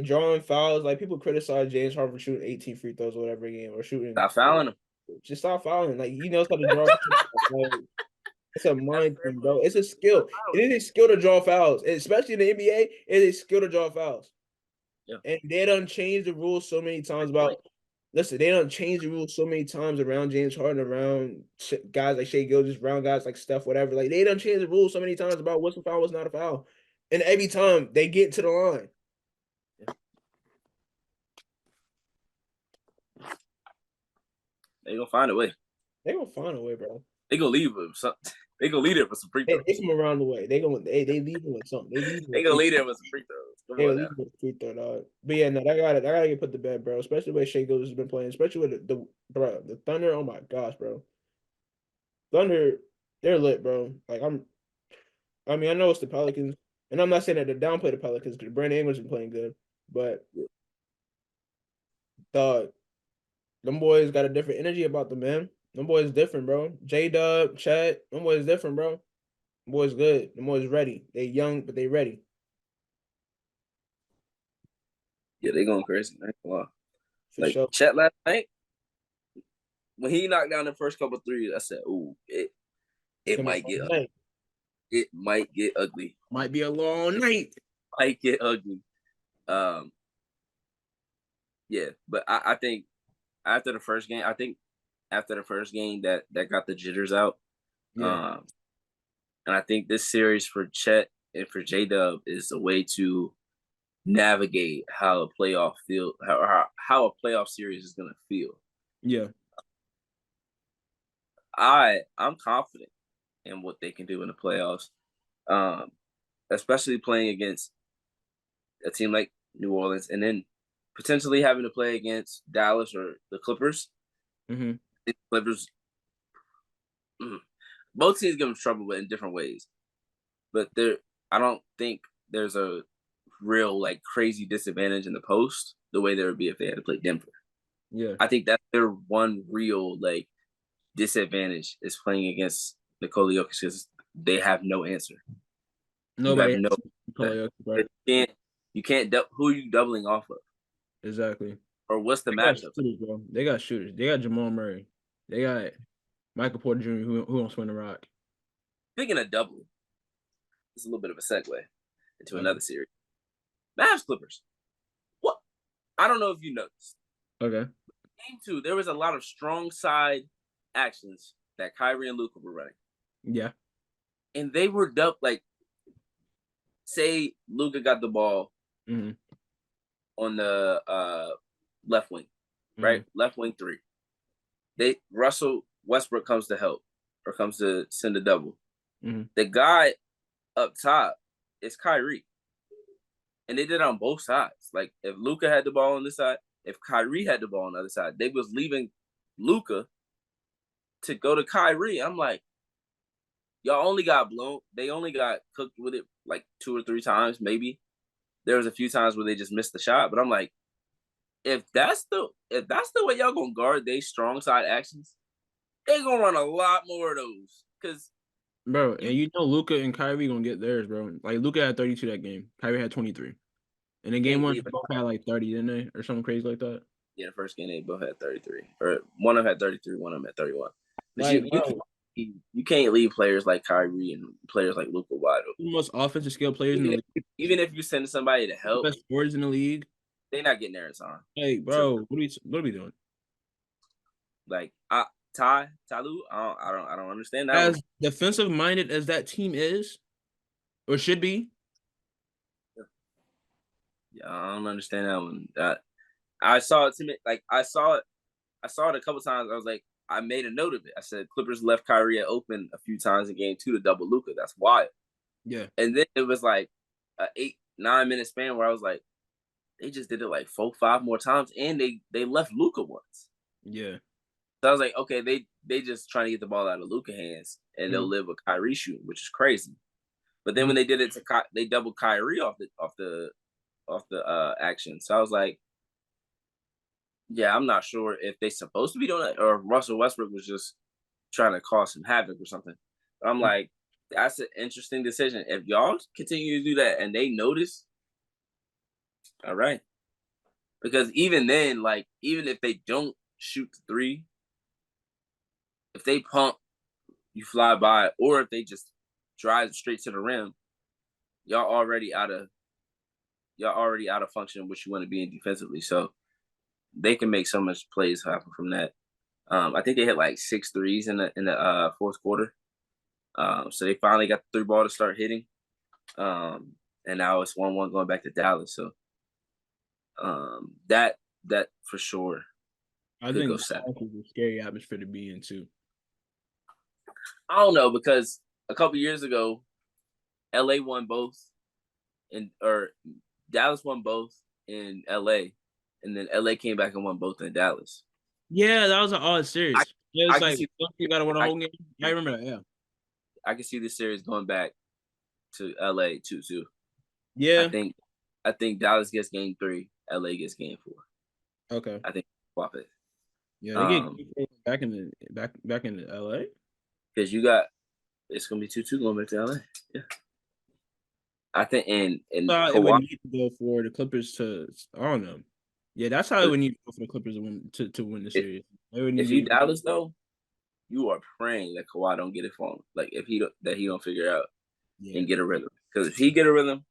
drawing fouls. Like people criticize James Harden for shooting 18 free throws or whatever game or shooting. Stop fouling him. Just stop fouling. Like he knows how to draw. Like, it's a mind thing, bro. It's a skill. It is a skill to draw fouls, and especially in the NBA. It is a skill to draw fouls. Yeah. And they done changed the rules so many times about. Listen, they done changed the rules so many times around James Harden, around guys like Shai Gilgeous, around guys like Steph, whatever. Like they done changed the rules so many times about what's a foul, what's not a foul, and every time they get to the line. They gonna find a way. They gonna find a way, bro. They gonna leave him some. They gonna lead it with some free throws. They come around the way. They leave them with something. They leave them They with gonna free. lead it with some free throws. Come They on leave now. them with free throw, dog. But yeah, no, I gotta get put to bed, bro. Especially the way Shai Gilgeous has been playing. Especially with the Thunder. Oh my gosh, bro. Thunder, they're lit, bro. Like I mean, I know it's the Pelicans, and I'm not saying that to downplay the Pelicans because Brandon Ingram's been playing good, but dog, them boys got a different energy about them, man. Them boys different, bro. J Dub, Chad, them boys different, bro. Them boys good. Them boys ready. They young, but they ready. Yeah, they going crazy. For Like sure. Chet last night when he knocked down the first couple threes, I said, "Ooh, It's it gonna be might a get long ugly. night. It might get ugly. Might be a long night. Might get ugly." Um, yeah, but I think after the first game, that got the jitters out. Yeah. Um, and I think this series for Chet and for J Dub is a way to navigate how a playoff feel how a playoff series is gonna feel. Yeah. I'm confident in what they can do in the playoffs, um, especially playing against a team like New Orleans, and then potentially having to play against Dallas or the Clippers. Mm-hmm. The Clippers, both teams give them trouble, but in different ways. But I don't think there's a real like crazy disadvantage in the post the way there would be if they had to play Denver. Yeah. I think that's their one real like disadvantage is playing against Nikola Jokic because they have no answer. You have Nobody no. right? You can't. Who are you doubling off of, Exactly. or what's the They got matchup? shooters, bro. They got shooters. They got Jamal Murray. They got Michael Porter Jr. who don't swing the rock. Speaking of doubling, it's a little bit of a segue into Okay. another series. Mavs Clippers. What? I don't know if you noticed. Okay. Game 2, there was a lot of strong side actions that Kyrie and Luka were running. Yeah. And they were like, say Luka got the ball on the left wing, right? Left wing 3. Russell Westbrook comes to help or comes to send a double. The guy up top is Kyrie. And they did it on both sides. Like if Luka had the ball on this side, if Kyrie had the ball on the other side, they was leaving Luka to go to Kyrie. I'm like, y'all only got blown. They only got cooked with it like 2 or 3 times, maybe. There was a few times where they just missed the shot, but I'm like, if that's the way y'all gonna guard they strong side actions, they gonna run a lot more of those. Cause bro, and you know Luka and Kyrie gonna get theirs, bro. Like Luka had 32 that game. Kyrie had 23. And in game one, they both had like 30, didn't they? Or something crazy like that. Yeah, the first game they both had 33. Or one of them had 33, one of them had 31. But Like, you can't leave players like Kyrie and players like Luka wide open. The most offensive skill players in the league. Even if you send somebody to help, the best scorers in the league. They're not getting there in time. Hey, bro, what are we doing? Like Tyloo. I don't understand that one. As defensive minded as that team is or should be. Yeah, I don't understand that one. I saw it to me like I saw it a couple times. I was like, I made a note of it. I said Clippers left Kyrie open a few times in game 2 to double Luka. That's wild. Yeah. And then it was like a 8-9 minute span where I was like, they just did it like 4-5 more times, and they left Luka once. Yeah. So I was like, okay, they just trying to get the ball out of Luka hands, and they'll live with Kyrie shooting, which is crazy. But then when they did it to they doubled Kyrie off the action. So I was like, yeah, I'm not sure if they supposed to be doing that or Russell Westbrook was just trying to cause some havoc or something. But I'm like, that's an interesting decision. If y'all continue to do that and they notice, all right. Because even then, like, even if they don't shoot the 3, if they pump, you fly by, or if they just drive straight to the rim, y'all already out of function what you want to be in defensively. So they can make so much plays happen from that. I think they hit like 6 threes in the fourth quarter. So they finally got the 3 ball to start hitting. And now it's 1-1 going back to Dallas. So that for sure I could think go 7. Dallas is a scary atmosphere to be in too. I don't know, because a couple years ago, LA won both, or Dallas won both in LA, and then LA came back and won both in Dallas. Yeah, that was an odd series. It was like you gotta win a whole game. I remember that. Yeah, I can see the series going back to LA too. Yeah. I think Dallas gets game 3, LA gets game 4. Okay. I think swap it. Yeah, they get back in LA. Because it's gonna be 2-2 going back to LA. Yeah. I think and It would need to go for the Clippers to. I don't know. Yeah, that's how it would need to go for the Clippers to win the series. If you Dallas though, you are praying that Kawhi don't get it for him. Like if he don't figure out and get a rhythm. Because if he get a rhythm,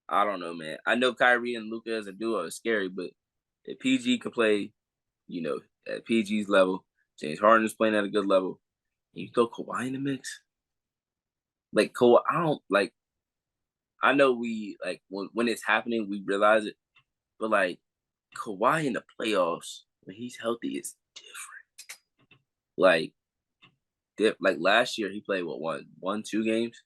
I don't know, man. I know Kyrie and Luka as a duo is scary, but if PG can play, at PG's level, James Harden is playing at a good level, and you throw Kawhi in the mix, like Kawhi, I know we like when it's happening, we realize it, but like Kawhi in the playoffs when he's healthy is different. Like last year, he played one, 2 games,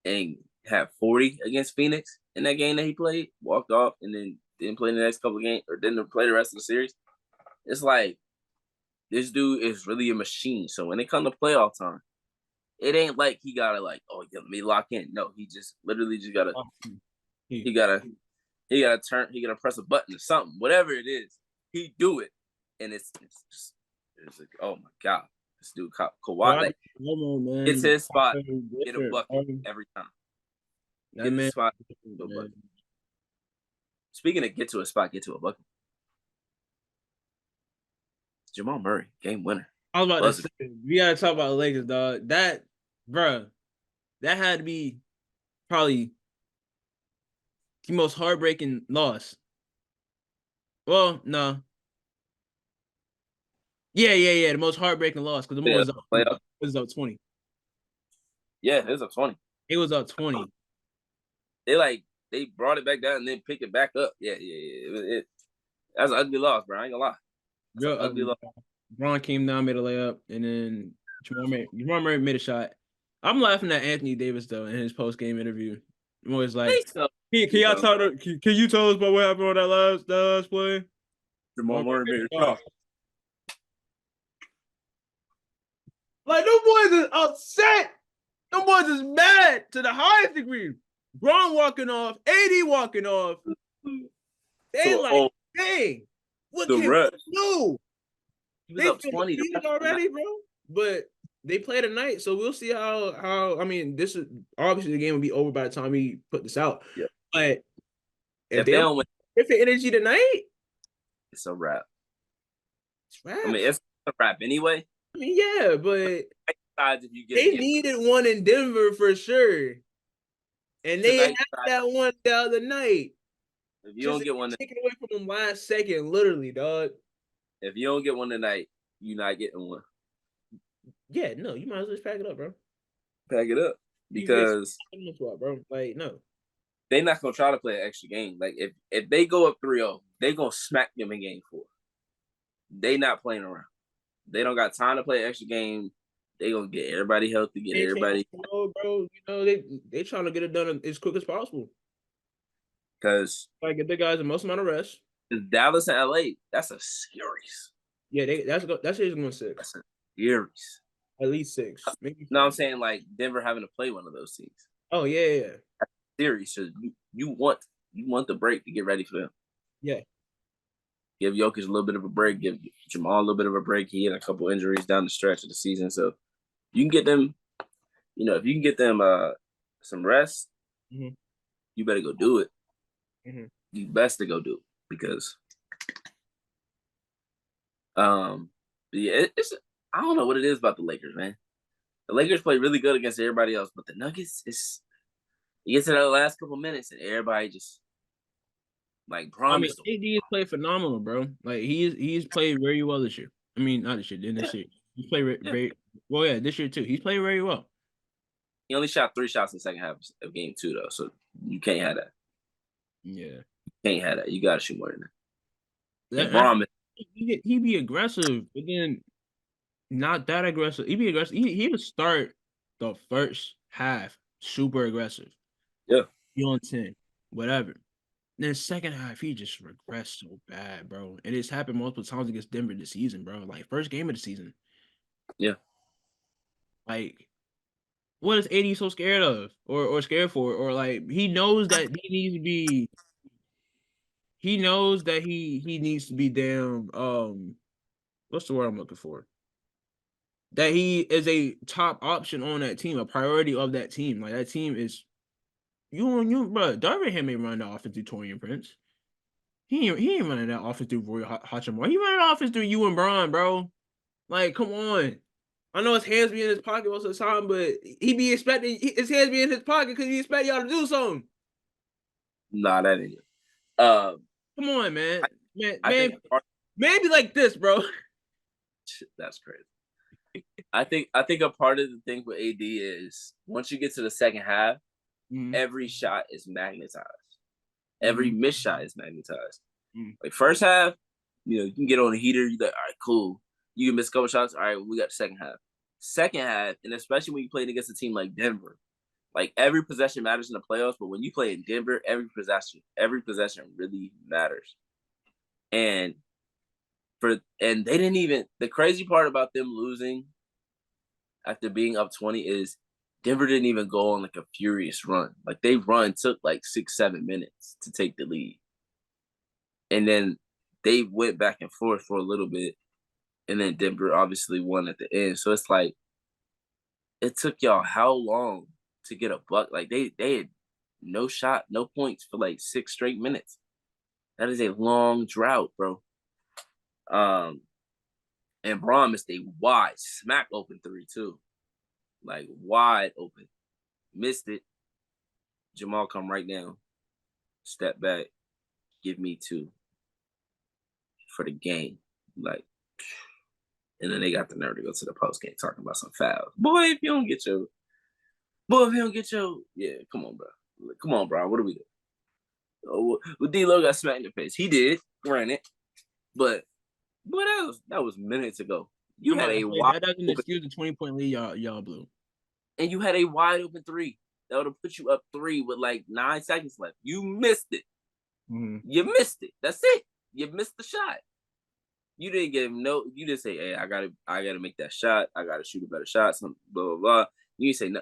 and had 40 against Phoenix in that game that he played, walked off, and then didn't play the next couple of games or didn't play the rest of the series. It's like this dude is really a machine. So when it comes to playoff time, it ain't like he gotta let me lock in. No, he just literally just gotta he gotta press a button or something, whatever it is, he do it, and it's like, oh my god, this dude Kawhi gets his spot, get a bucket every time. Get the spot, get a bucket. Speaking of get to a spot, get to a bucket. Jamal Murray, game winner. I was about to say, we gotta talk about the Lakers, dog. That had to be probably the most heartbreaking loss. Well, no. Yeah. The most heartbreaking loss because the Moore was up 20. Yeah, it was up 20. It was up 20. They brought it back down and then picked it back up. Yeah. That's an ugly loss, bro. I ain't gonna lie. That's an ugly loss. Braun came down, made a layup, and then Jamal Murray made a shot. I'm laughing at Anthony Davis though in his post game interview. I'm always like, can you tell us about what happened on that last play? Jamal Murray made a shot. Like, them boys is upset. Them boys is mad to the highest degree. Braun walking off, AD walking off. They hey, what can we do? They up 20 already, bro. But they play tonight, so we'll see how. I mean, this is obviously the game will be over by the time we put this out. Yeah. But if they don't win, energy tonight, it's a wrap. It's wrap. I mean, it's a wrap anyway. I mean, yeah, but they needed one in Denver for sure, and they had that one the other night. If you don't get one, taken away from them last second, literally, dog. If you don't get one tonight, you're not getting one. Yeah, no, you might as well just pack it up, bro. Pack it up You waste because bro. Like, no. they're not gonna try to play an extra game. Like if they go up 3-0, they gonna smack them in game 4. They not playing around. They don't got time to play an extra game. They gonna get everybody healthy, get everybody Bro. They trying to get it done as quick as possible. because Like, get the guys the most amount of rest. Dallas and LA, that's a series. Yeah, that's shit's going 6. That's a series. At least 6. Maybe No, 5. I'm saying like Denver having to play one of those teams. Oh yeah. Series, so you want the break to get ready for them. Yeah. Give Jokic a little bit of a break. Give Jamal a little bit of a break. He had a couple injuries down the stretch of the season, so you can get them. If you can get them some rest, you better go do it. You best to go do it because yeah, it's I don't know what it is about the Lakers, man. The Lakers play really good against everybody else, but the Nuggets you get to the last couple minutes and everybody just like promised. AD has played phenomenal, bro. Like he's played very well this year. I mean, not this year, then this year. He's played very well. Yeah, this year too. He's played very well. He only shot 3 shots in the second half of game 2, though, so you can't have that. Yeah, you can't have that. You gotta shoot more than that. He be aggressive, but then not that aggressive. He be aggressive. He would start the first half super aggressive. Yeah, he on 10, whatever. Then second half, he just regressed so bad, bro. And it's happened multiple times against Denver this season, bro. Like first game of the season. Yeah. Like, what is AD so scared of, or scared for, or like he knows that he needs to be. He knows that he needs to be damn. What's the word I'm looking for? That he is a top option on that team, a priority of that team. Like that team is you, bro. Darvin ain't running the offense through Torian Prince. He ain't running that offense through Roy Hachimura. He running the offense through you and Bron, bro. Like, come on. I know his hands be in his pocket most of the time, but he be expecting his hands be in his pocket because he expect y'all to do something. Nah, that ain't it. Come on, man. Man be like this, bro. That's crazy. I think a part of the thing with AD is once you get to the second half, every shot is magnetized. Every missed shot is magnetized. Like first half, you can get on a heater. You're like, all right, cool. You can miss a couple shots. All right, we got the second half. Second half, and especially when you played against a team like Denver, like every possession matters in the playoffs. But when you play in Denver, every possession really matters. And they didn't even. The crazy part about them losing after being up 20 is Denver didn't even go on like a furious run. Like they took like 6-7 minutes to take the lead. And then they went back and forth for a little bit. And then Denver obviously won at the end. So it's like, it took y'all how long to get a buck? Like they had no shot, no points for like 6 straight minutes. That is a long drought, bro. And Braun missed a wide smack open 3 too. Like wide open. Missed it. Jamal come right down. Step back. Give me 2 for the game. Like, and then they got the nerve to go to the post game talking about some fouls. If you don't get your, yeah, come on, bro. Come on, bro. What do we do? Oh, well, D-Lo got smacked in the face. He did, granted, but that was minutes ago. That doesn't excuse the 20-point lead y'all blew. And you had a wide open 3 that would have put you up 3 with like 9 seconds left. You missed it. You missed it. That's it. You missed the shot. You didn't give him you didn't say, hey, I gotta make that shot. I gotta shoot a better shot, some blah, blah, blah. You didn't say, no,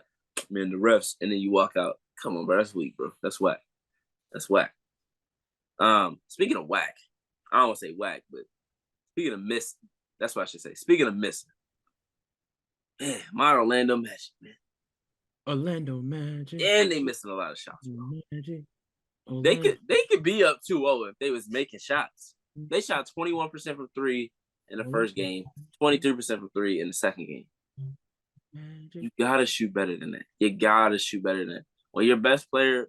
man, the refs, and then you walk out. Come on, bro. That's weak, bro. That's whack. Speaking of whack, I don't want to say whack, but speaking of miss, that's what I should say. Speaking of missing, man, my Orlando Magic, man. Orlando Magic. And they missing a lot of shots, bro. Magic. They could be up 2-0 if they was making shots. They shot 21% from 3 in the first game, 23% from 3 in the second game. You gotta shoot better than that. When your best player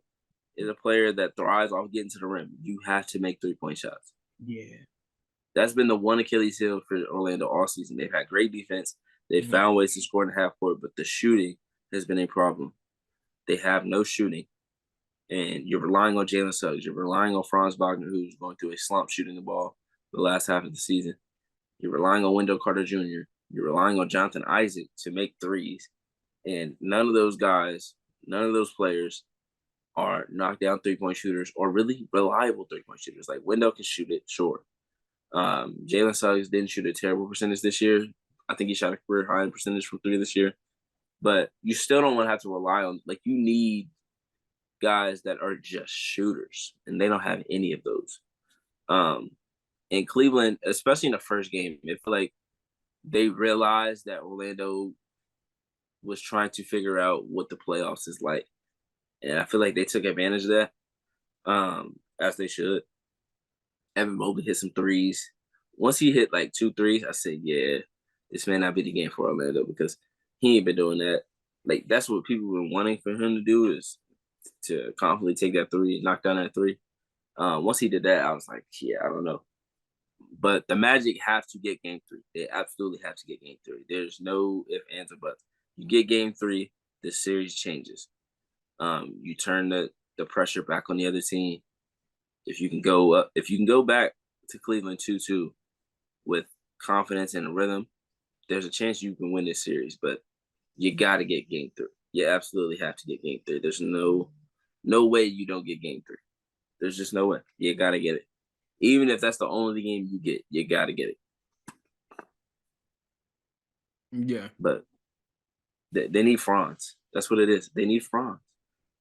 is a player that thrives off getting to the rim, you have to make 3-point shots. Yeah. That's been the one Achilles heel for Orlando all season. They've had great defense. They Mhm. found ways to score in the half court, but the shooting has been a problem. They have no shooting, and you're relying on Jalen Suggs. You're relying on Franz Wagner, who's going through a slump shooting the ball the last half of the season. You're relying on Wendell Carter Jr. You're relying on Jonathan Isaac to make threes, and none of those guys, none of those players are knockdown 3-point shooters or really reliable 3-point shooters. Like Wendell can shoot it, sure. Jalen Suggs didn't shoot a terrible percentage this year. I think he shot a career high in percentage from three this year. But you still don't want to have to rely on, like, you need guys that are just shooters, and they don't have any of those. In Cleveland, especially in the first game, it felt like they realized that Orlando was trying to figure out what the playoffs is like. And I feel like they took advantage of that, as they should. Evan Mobley hit some threes. Once he hit like 2 threes, I said, yeah, this may not be the game for Orlando because he ain't been doing that. Like, that's what people have been wanting for him to do is to confidently take that three, knock down that three. Once he did that, I was like, yeah, I don't know. But the Magic have to get game 3. They absolutely have to get game 3. There's no if, ands, or buts. You get game 3, the series changes. You turn the pressure back on the other team. If you can go back to Cleveland 2-2 with confidence and a rhythm, there's a chance you can win this series. But you got to get game 3. You absolutely have to get game 3. There's no way you don't get game 3. There's just no way. You got to get it. Even if that's the only game you get, you got to get it. Yeah. But they need Franz. That's what it is. They need Franz.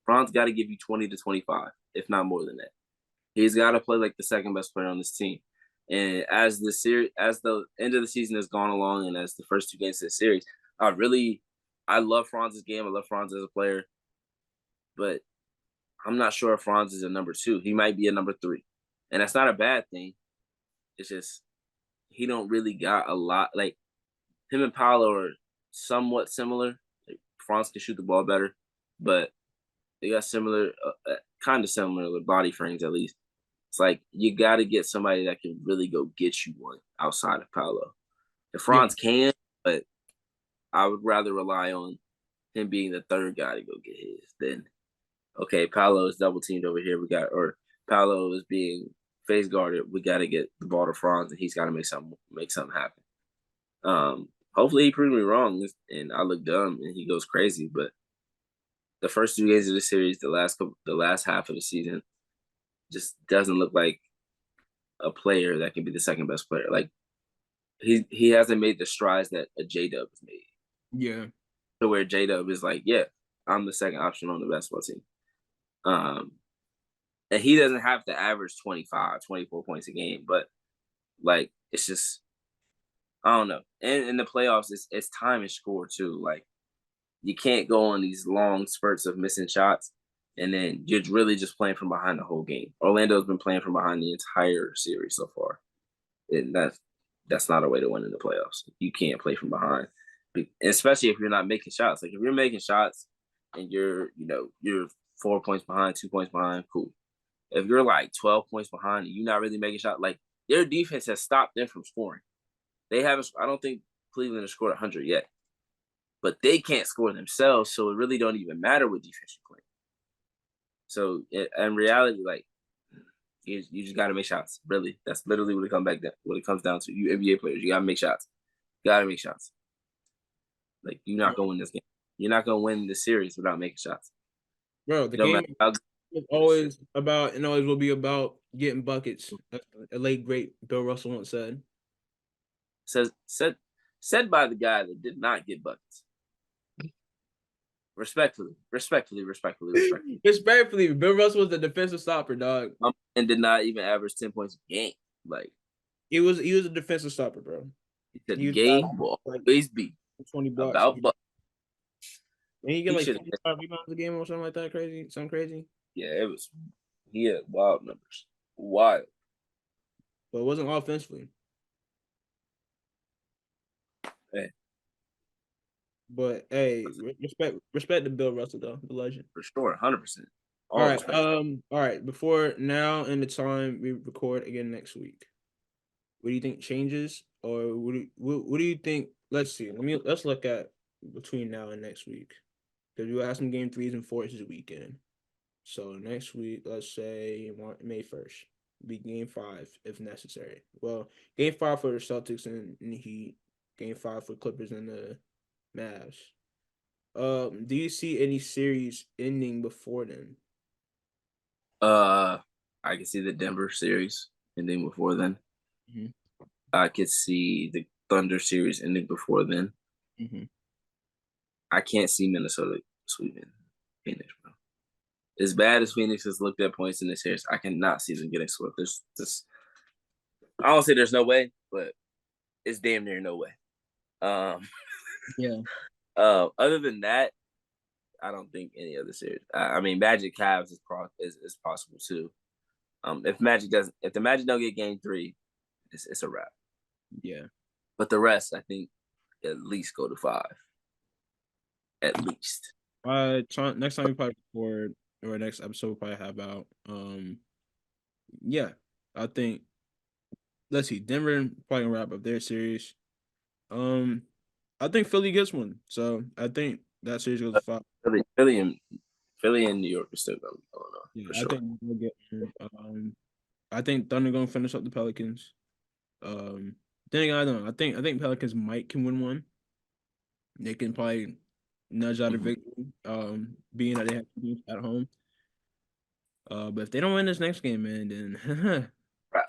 Franz got to give you 20 to 25, if not more than that. He's got to play like the second best player on this team. And as the end of the season has gone along, and as the first 2 games of the series, I love Franz's game. I love Franz as a player, but I'm not sure if Franz is a number 2. He might be a number 3, and that's not a bad thing. It's just he don't really got a lot. Like, him and Paolo are somewhat similar. Like, Franz can shoot the ball better, but they got kind of similar body frames at least. It's like you got to get somebody that can really go get you one outside of Paolo. And Yeah. Franz can, but I would rather rely on him being the third guy to go get his than, okay, Paolo is double teamed over here. Or Paolo is being face guarded. We got to get the ball to Franz, and he's got to make something happen. Hopefully he proves me wrong, and I look dumb and he goes crazy. But the first 2 games of the series, the last half of the season, just doesn't look like a player that can be the second best player. Like, he hasn't made the strides that a J-Dub has made. Yeah. To where J-Dub is like, yeah, I'm the second option on the basketball team. And he doesn't have to average 25, 24 points a game, but like, it's just, I don't know. And in the playoffs, it's time and score too. Like, you can't go on these long spurts of missing shots and then you're really just playing from behind the whole game. Orlando's been playing from behind the entire series so far. And that's not a way to win in the playoffs. You can't play from behind, especially if you're not making shots. Like, if you're making shots and you're 4 points behind, 2 points behind, cool. If you're like 12 points behind and you're not really making shots, like, their defense has stopped them from scoring. They haven't. I don't think Cleveland has scored 100 yet, but they can't score themselves, so it really don't even matter what defense you're playing. So in reality, like, you just got to make shots. Really, that's literally what it comes down to. You NBA players, you got to make shots. Got to make shots. Like, you're not gonna win this game. You're not gonna win the series without making shots. Bro, the No matter game how is always about and always will be about getting buckets. A late great Bill Russell once said. said by the guy that did not get buckets. Respectfully. Respectfully, Bill Russell was the defensive stopper, dog. And did not even average 10 points a game. Like, he was a defensive stopper, bro. The game will always be 20 blocks about buckets. And he get like 55 rebounds a game or something like that. Something crazy. Yeah, he had wild numbers. Wild. But it wasn't offensively. Hey. But hey, respect to Bill Russell though, the legend. For sure, 100%. All right. All right. Before now and the time we record again next week. what do you think changes, or what do you think? Let's see. Let's look at between now and next week, because we will have some game threes and fours this weekend. So next week, let's say May 1st, be game five if necessary. Well, game five for the Celtics and the Heat, game five for Clippers and the Mavs. Do you see any series ending before then? I can see the Denver series ending before then. Mm-hmm. I could see the Thunder series ending before then. Mm-hmm. I can't see Minnesota sweeping Phoenix, bro. As bad as Phoenix has looked at points in this series, I cannot see them getting swept. There's just, I don't say there's no way, but it's damn near no way. Yeah. Other than that, I don't think any other series. I mean, Magic Cavs is possible too. If the Magic don't get Game 3, it's a wrap. Yeah. But the rest, I think, at least go to 5. At least. Next time we probably record, or next episode we probably have out. Yeah, I think. Let's see, Denver probably gonna wrap up their series. Um, I think Philly gets one, so I think that series goes to 5. Philly and New York are still going on Yeah, for I sure. think we'll get one. I think Thunder gonna finish up the Pelicans. Then again, I don't know. I think Pelicans might can win one. They can probably nudge out a Mm-hmm. victory. Being that they have teams at home. But if they don't win this next game, man, then Right.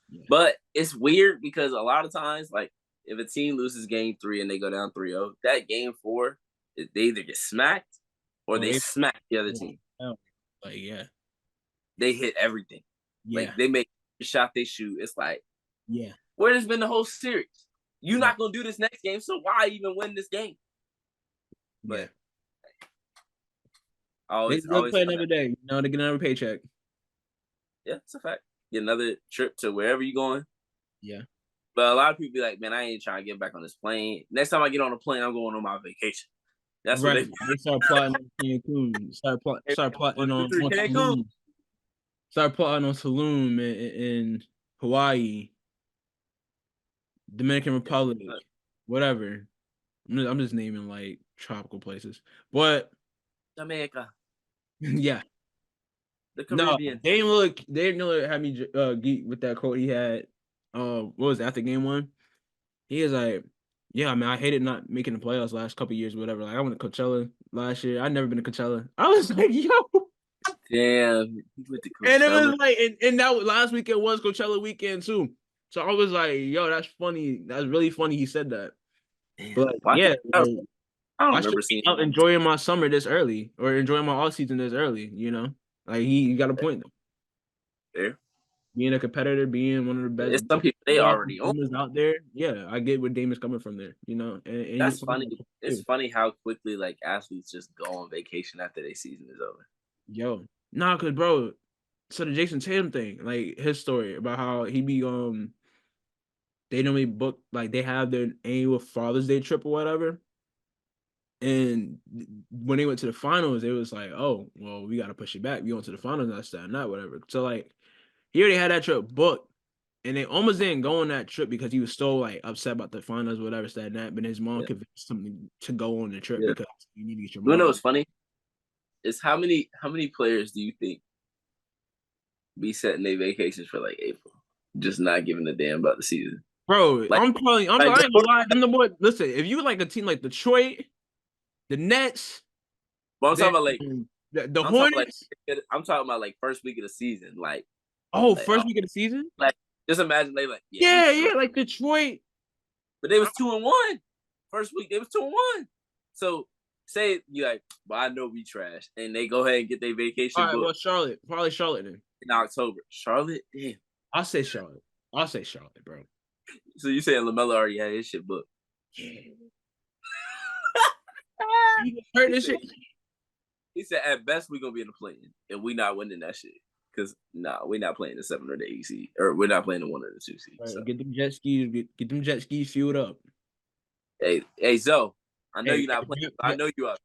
yeah. But it's weird because a lot of times, like, if a team loses Game 3 and they go down 3-0, that Game 4, they either get smacked or Oh, they smack the other team. like yeah, They hit everything. yeah, Like, they make the shot they shoot. It's like, yeah, where has been the whole series? You're right, not going to do this next game, so why even win this game? yeah. But They always, just always, play another day. They get another paycheck. yeah, it's a fact. Get another trip to wherever you're going. Yeah. But a lot of people be like, man, I ain't trying to get back on this plane. Next time I get on a plane, I'm going on my vacation. That's what Right. they They start plotting on Cancun. Start plotting on Cancun. Tulum. Start plotting on Tulum in Hawaii, Dominican Republic, whatever. I'm just naming like tropical places. But Jamaica, yeah. the No, Caribbean. Dame Miller had me geek with that quote he had. What was it, after game one? He is like, yeah, man, I hated not making the playoffs last couple years, whatever. Like I went to Coachella last year. I'd never been to Coachella. I was like, yo. Damn, he went to And it Coachella. was like, and that last weekend was Coachella weekend too. So I was like, yo, that's funny. That's really funny he said that. Damn, But why? yeah, I like, don't I should remember be seeing out enjoying my summer this early or enjoying my off season this early, you know? Like he got a point though. there. Being a competitor, being one of the It's best some people they already own. performers out there. Yeah, I get where Dame is coming from there, you know? And he's That's funny. It's funny how quickly like athletes just go on vacation after their season is over. Yo. Nah, cause bro, so the Jason Tatum thing, like his story about how he be they normally book like they have their annual Father's Day trip or whatever. And when they went to the finals, it was like, oh, well, we gotta push it back. We going to the finals, that's that, not whatever. So like he already had that trip booked. And they almost didn't go on that trip because he was so like upset about the finals, whatever, said and that. But his mom Yeah, convinced him to go on the trip yeah. because you need to get your You know money. what's funny? Is how many players do you think be setting their vacations for like April, just not giving a damn about the season? Bro, Like, I like ain't gonna lie. Them the boy, listen, if you like a team like Detroit, the Nets, but I'm then talking about like the I'm talking like Hornets. I'm talking about like first week of the season, Oh, like first week of the season? like just imagine they like yeah we Yeah, straight, yeah, like Detroit. but they was 2-1 first week they was 2-1. So say you like, well I know we trash, and they go ahead and get their All vacation right, well, booked Charlotte. Probably Charlotte then. in October. Charlotte, damn. I'll say Charlotte. I'll say Charlotte, bro. So you saying LaMelo already had his shit booked? Yeah. He hurt he this said shit. he said at best we're gonna be in the play-in, and we not winning that shit. Cause we're not playing the 7 or the 8 seed, or we're not playing the 1 or the 2 seed. Right, So get them jet skis. Get them jet skis fueled up. hey Zoe, I know Hey, you're not playing. I know you are.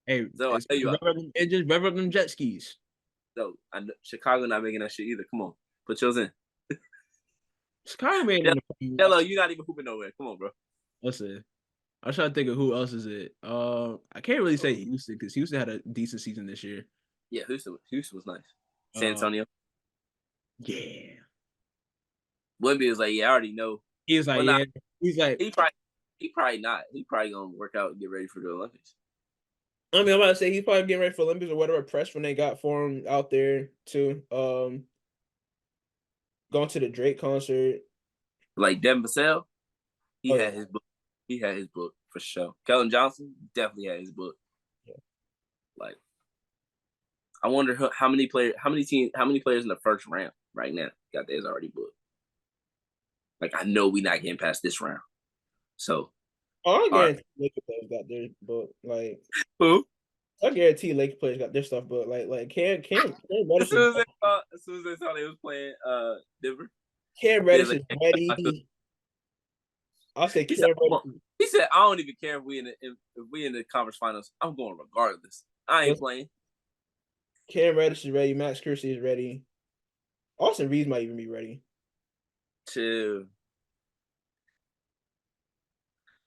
hey, Zoe, I know you are. just rev up them jet skis. Zoe, I know Chicago not making that shit either. Come on, put yours in. Sky made in the Hello, you're not even hooping nowhere. Come on, bro. Let's see. I'm trying to think of who else is it. I can't really say Houston because Houston had a decent season this year. Yeah, Houston was nice. San Uh, Antonio. yeah. Wemby was like, yeah, I already know. He's like, Well, yeah. not He's like, he probably not. He probably gonna work out and get ready for the Olympics. I mean, I'm about to say he's probably getting ready for Olympics or whatever press when they got for him out there too. Going to the Drake concert. Like Devin Vassell, he Oh had yeah. his book. He had his book for sure. Kellen Johnson definitely had his book. Yeah. Like, I wonder how many players in the first round right now got theirs already booked. Like, I know we not getting past this round. So, Oh, I all right. guarantee Lakers players got their book. Like, Who? I guarantee Lakers players got their stuff book. Like Cam As Reddish is soon as they saw they was playing Denver, Cam he was Reddish like, is ready. I'll say he said, Cam Reddish. he said, I don't even care if we in the conference finals. I'm going regardless. I ain't playing. Cam Reddish is ready. Max Kersey is ready. Austin Reeves might even be ready. Chill.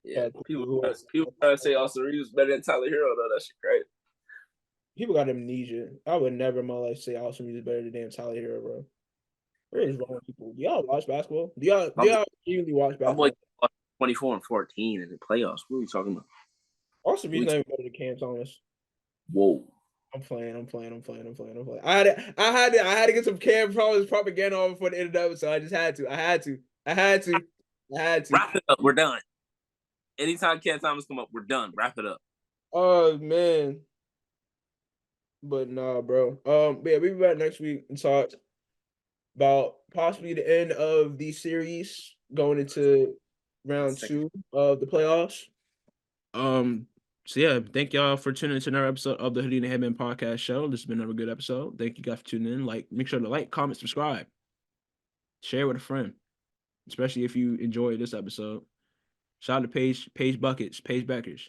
Yeah, People people try to say Austin Reeves was better than Tyler Hero though. That shit crazy. people got amnesia. I would never in my life say Austin Reeves is better than damn Tyler Hero, bro. What is wrong with people? Do y'all watch basketball? My, Do y'all really watch my boy basketball? 24 and 14 in the playoffs. What are we talking about? Austin Reeves not even better than Cam Thomas. Whoa. I'm playing. I had to get some Cam Thomas propaganda on before the end of the episode. I just had to. I had to. Wrap it up. We're done. Anytime Ken Thomas come up, we're done. Wrap it up. Oh man. But nah, bro. Yeah, we'll be back next week and talk about possibly the end of the series going into round 2 of the playoffs. So yeah, thank y'all for tuning into another episode of the Hoodie and Headband podcast show. This has been another good episode. Thank you guys for tuning in. Make sure to like, comment, subscribe, share with a friend, especially if you enjoyed this episode. Shout out to Page Buckets, Page Beckers.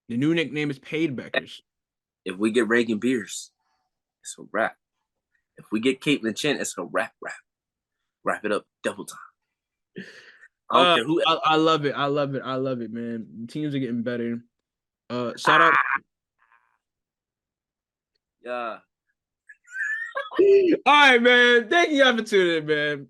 The new nickname is Paid Beckers. If we get Reagan Beers, it's a wrap. If we get Caitlin Chen, it's a wrap. Wrap it up double time. I don't care who. I love it, man. The teams are getting better. Shout out. Yeah. All right, man. Thank you guys for tuning in, man.